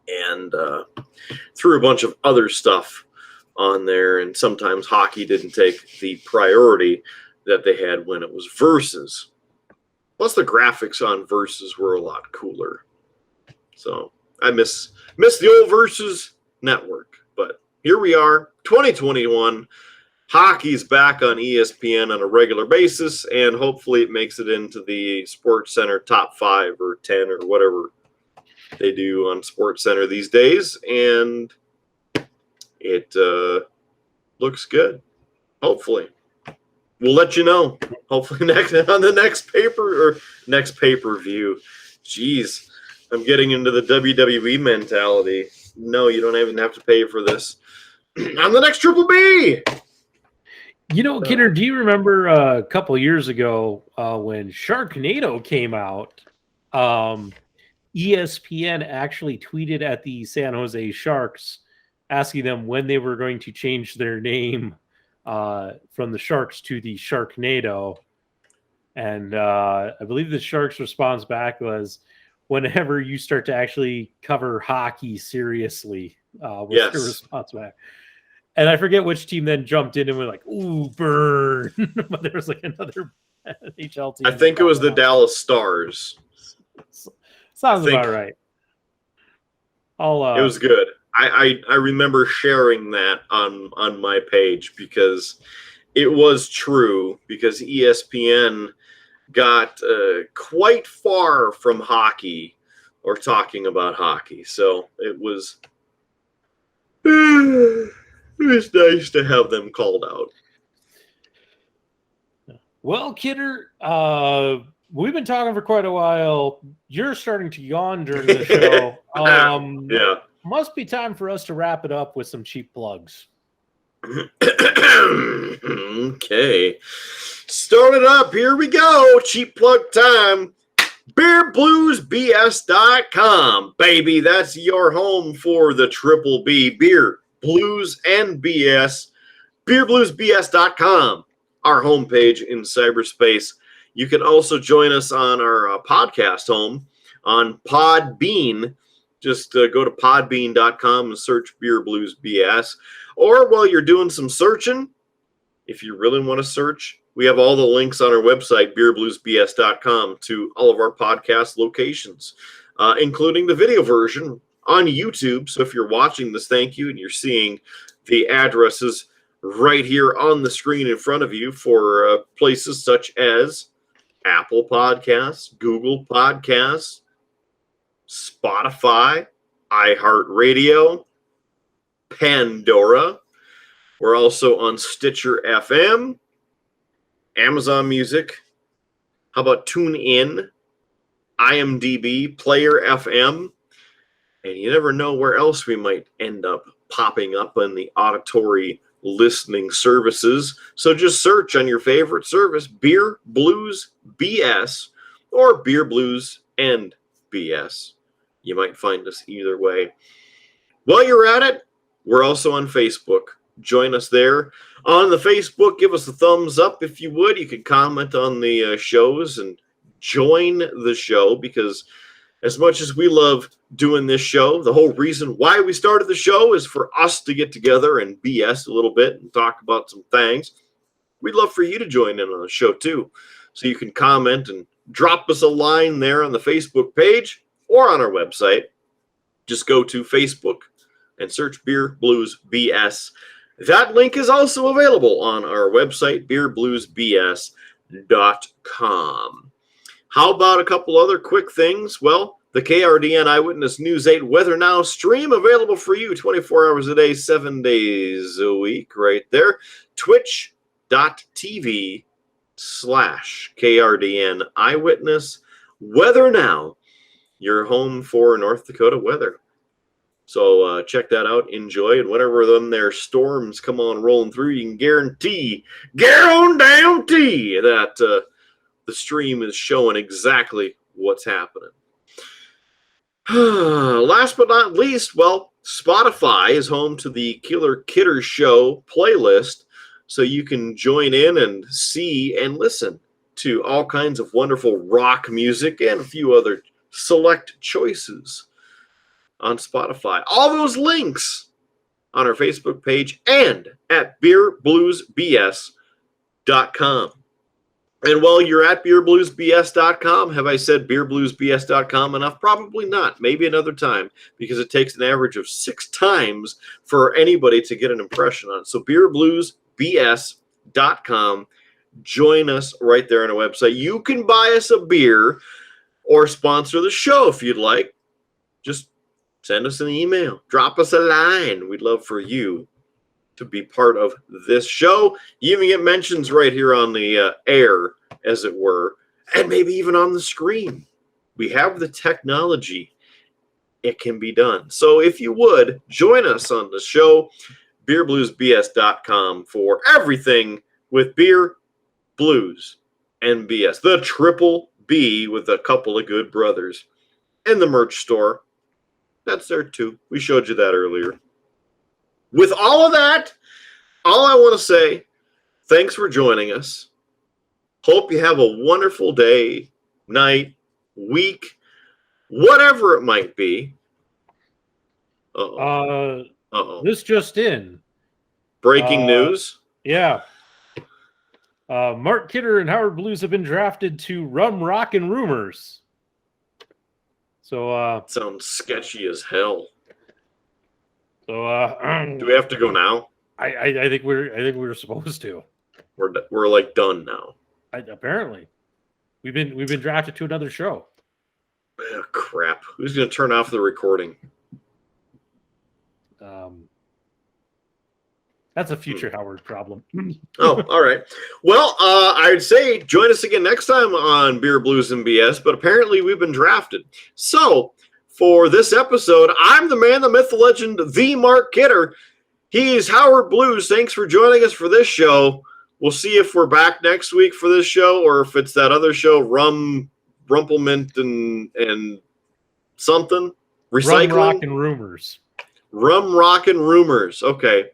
and threw a bunch of other stuff on there, and sometimes hockey didn't take the priority that they had when it was Versus. Plus, the graphics on Versus were a lot cooler. So I miss the old Versus network. But here we are, 2021. Hockey's back on ESPN on a regular basis, and hopefully it makes it into the Sports Center top 5 or 10 or whatever they do on Sports Center these days. And it looks good. Hopefully. We'll let you know. Hopefully on the next pay-per-view. Jeez, I'm getting into the WWE mentality. No, you don't even have to pay for this. On the next Triple B. Kidder, do you remember a couple years ago when Sharknado came out? ESPN actually tweeted at the San Jose Sharks asking them when they were going to change their name from the Sharks to the Sharknado. And I believe the Sharks' response back was, whenever you start to actually cover hockey seriously, was yes. their response back. And I forget which team then jumped in and were like, ooh, burn. But there was like another NHL team. I think it was the Dallas Stars. Sounds about right. It was good. I remember sharing that on my page because it was true, because ESPN got quite far from hockey or talking about hockey. So it was nice to have them called out. Well, Kidder, we've been talking for quite a while. You're starting to yawn during the show. Yeah. Must be time for us to wrap it up with some cheap plugs. Okay. Start it up. Here we go. Cheap plug time. BeerBluesBS.com. Baby, that's your home for the triple B. Beer, blues, and BS. BeerBluesBS.com. Our homepage in cyberspace. You can also join us on our podcast home on Podbean. Just go to podbean.com and search Beer Blues BS. Or while you're doing some searching, if you really want to search, we have all the links on our website, beerbluesbs.com, to all of our podcast locations, including the video version on YouTube. So if you're watching this, thank you, and you're seeing the addresses right here on the screen in front of you for places such as Apple Podcasts, Google Podcasts, Spotify, iHeartRadio, Pandora. We're also on Stitcher FM, Amazon Music. How about TuneIn, IMDb, Player FM? And you never know where else we might end up popping up in the auditory listening services. So just search on your favorite service, Beer Blues BS, or Beer Blues and BS. You might find us either way. While you're at it, we're also on Facebook. Join us there. On the Facebook, give us a thumbs up if you would. You could comment on the shows and join the show, because as much as we love doing this show, the whole reason why we started the show is for us to get together and BS a little bit and talk about some things. We'd love for you to join in on the show too. So you can comment and drop us a line there on the Facebook page or on our website. Just go to Facebook and search Beer Blues BS. That link is also available on our website, beerbluesbs.com. How about a couple other quick things? Well, the KRDN Eyewitness News 8 Weather Now stream available for you 24 hours a day, 7 days a week, right there. Twitch.tv/KRDN Eyewitness Weather Now, your home for North Dakota weather. So check that out, enjoy, and whenever their storms come on rolling through, you can guarantee that the stream is showing exactly what's happening. Last but not least, well, Spotify is home to the Killer Kidder Show playlist, so you can join in and see and listen to all kinds of wonderful rock music and a few other select choices on Spotify. All those links on our Facebook page and at beerbluesbs.com. And while you're at beerbluesbs.com, have I said beerbluesbs.com enough? Probably not. Maybe another time, because it takes an average of 6 times for anybody to get an impression on it. So beerbluesbs.com. Join us right there on our website. You can buy us a beer or sponsor the show if you'd like. Just send us an email. Drop us a line. We'd love for you to be part of this show. You even get mentions right here on the air, as it were, and maybe even on the screen. We have the technology. It can be done. So if you would, join us on the show, beerbluesbs.com, for everything with beer, blues, and BS. The triple B with a couple of good brothers. And the merch store. That's there too. We showed you that earlier. With all of that, all I want to say, thanks for joining us. Hope you have a wonderful day, night, week, whatever it might be. This just in. Breaking news. Yeah. Mark Kidder and Howard Blues have been drafted to Rum Rock and Rumors. So sounds sketchy as hell. So Do we have to go now? I think we're supposed to. We're like done now. Apparently, we've been drafted to another show. Oh, crap! Who's gonna turn off the recording? That's a future Howard problem. Oh, all right. Well, I'd say join us again next time on Beer, Blues, and BS, but apparently we've been drafted. So, for this episode, I'm the man, the myth, the legend, the Mark Kidder. He's Howard Blues. Thanks for joining us for this show. We'll see if we're back next week for this show or if it's that other show, Rumplemint and something. Recycling. Rum Rock and Rumors. Rum Rock and Rumors. Okay.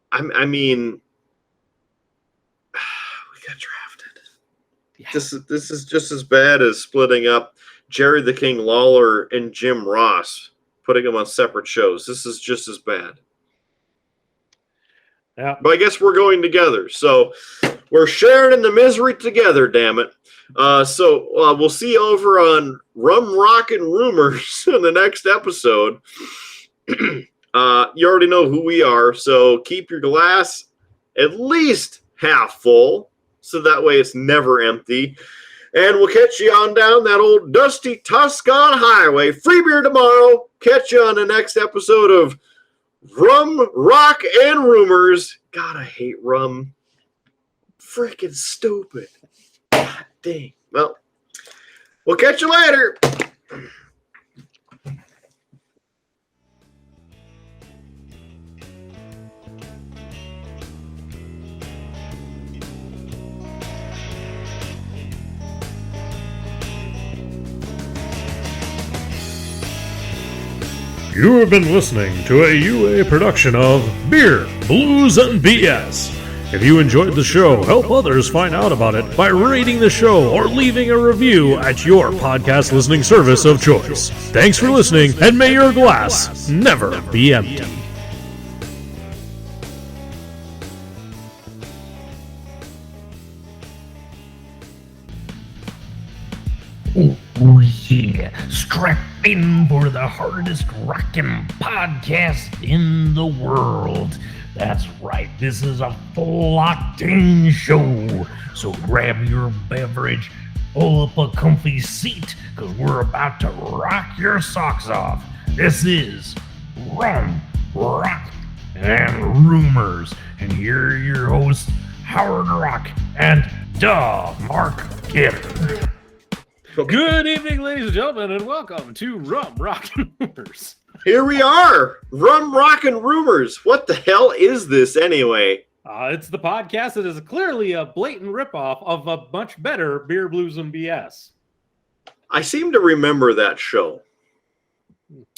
I mean, we got drafted. Yeah. This is just as bad as splitting up Jerry the King Lawler and Jim Ross, putting them on separate shows. This is just as bad. Yeah. But I guess we're going together. So we're sharing in the misery together, damn it. So we'll see you over on Rum Rock and Rumors in the next episode. You already know who we are, so keep your glass at least half full, so that way it's never empty. And we'll catch you on down that old dusty Tuscon highway. Free beer tomorrow. Catch you on the next episode of Rum, Rock, and Rumors. God, I hate rum. Freaking stupid. God dang. Well, we'll catch you later. You have been listening to a UA production of Beer, Blues, and BS. If you enjoyed the show, help others find out about it by rating the show or leaving a review at your podcast listening service of choice. Thanks for listening, and may your glass never be empty. Oh yeah, strap in for the hardest rockin' podcast in the world. That's right, this is a full octane show. So grab your beverage, pull up a comfy seat, cause we're about to rock your socks off. This is Rum, Rock, and Rumors. And here are your hosts, Howard Rock and Mark Kidder. Good evening, ladies and gentlemen, and welcome to Rum Rock and Rumors. Here we are, Rum, Rock, and Rumors. What the hell is this anyway? It's the podcast that is clearly a blatant ripoff of a much better Beer, Blues, and BS. I seem to remember that show.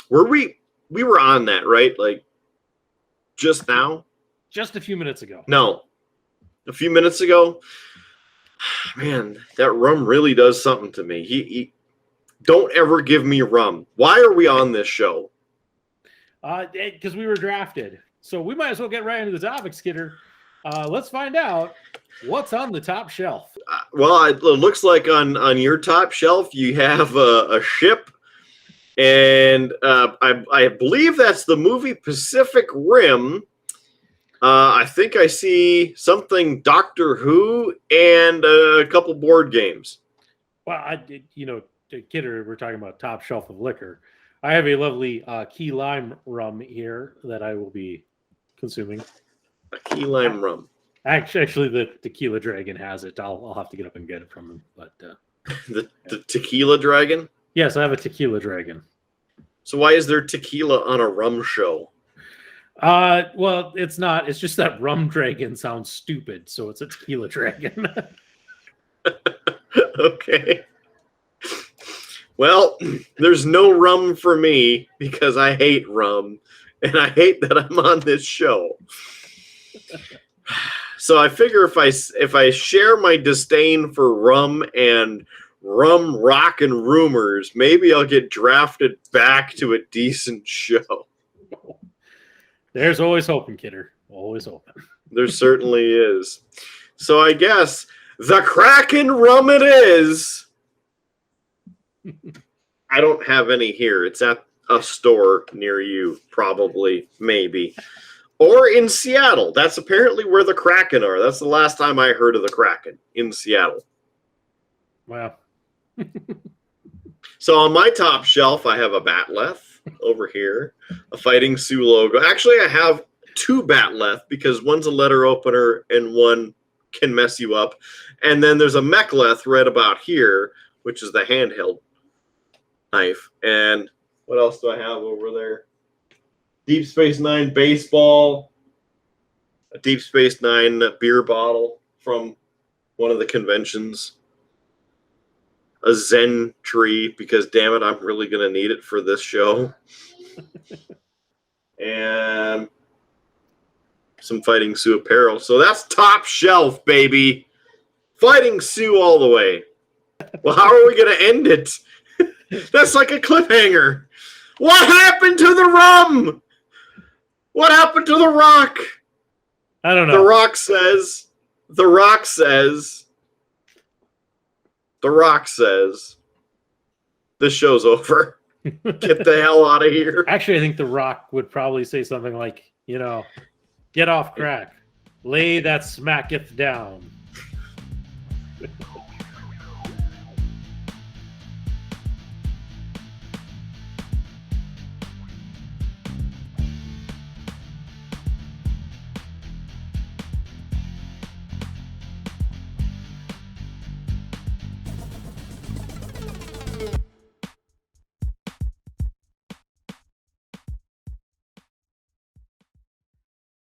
We were on that, right? Like, just now? Just a few minutes ago. No. A few minutes ago? Man, that rum really does something to me. He don't ever give me rum. Why are we on this show? Because we were drafted. So we might as well get right into the topics, Kidder. Let's find out what's on the top shelf. Well, it looks like on your top shelf you have a ship, and I believe that's the movie Pacific Rim. I think I see something Doctor Who and a couple board games. Well, Kidder, we're talking about top shelf of liquor. I have a lovely key lime rum here that I will be consuming. A key lime rum. Actually, the Tequila Dragon has it. I'll have to get up and get it from him. But the Tequila Dragon? Yes, I have a Tequila Dragon. So why is there tequila on a rum show? Well, it's not. It's just that Rum Dragon sounds stupid, so it's a Tequila Dragon. Okay. Well, there's no rum for me because I hate rum, and I hate that I'm on this show. So I figure if I share my disdain for rum and Rum, Rock, and Rumors, maybe I'll get drafted back to a decent show. There's always hoping, Kidder. Always hoping. There certainly is. So I guess the Kraken rum it is. I don't have any here. It's at a store near you, probably, maybe. Or in Seattle. That's apparently where the Kraken are. That's the last time I heard of the Kraken, in Seattle. Wow. So on my top shelf, I have a Batleth over here, a Fighting Sioux logo. Actually, I have two Batleth because one's a letter opener and one can mess you up. And then there's a Mechleth right about here, which is the handheld knife. And what else do I have over there? Deep Space Nine baseball, a Deep Space Nine beer bottle from one of the conventions, a Zen tree, because damn it, I'm really going to need it for this show. And some Fighting Sioux apparel. So that's top shelf, baby. Fighting Sioux all the way. Well, how are we going to end it? That's like a cliffhanger. What happened to the rum? What happened to the rock? I don't know. The Rock says, this show's over. Get the hell out of here. Actually, I think The Rock would probably say something like, get off crack. Lay that smacketh down.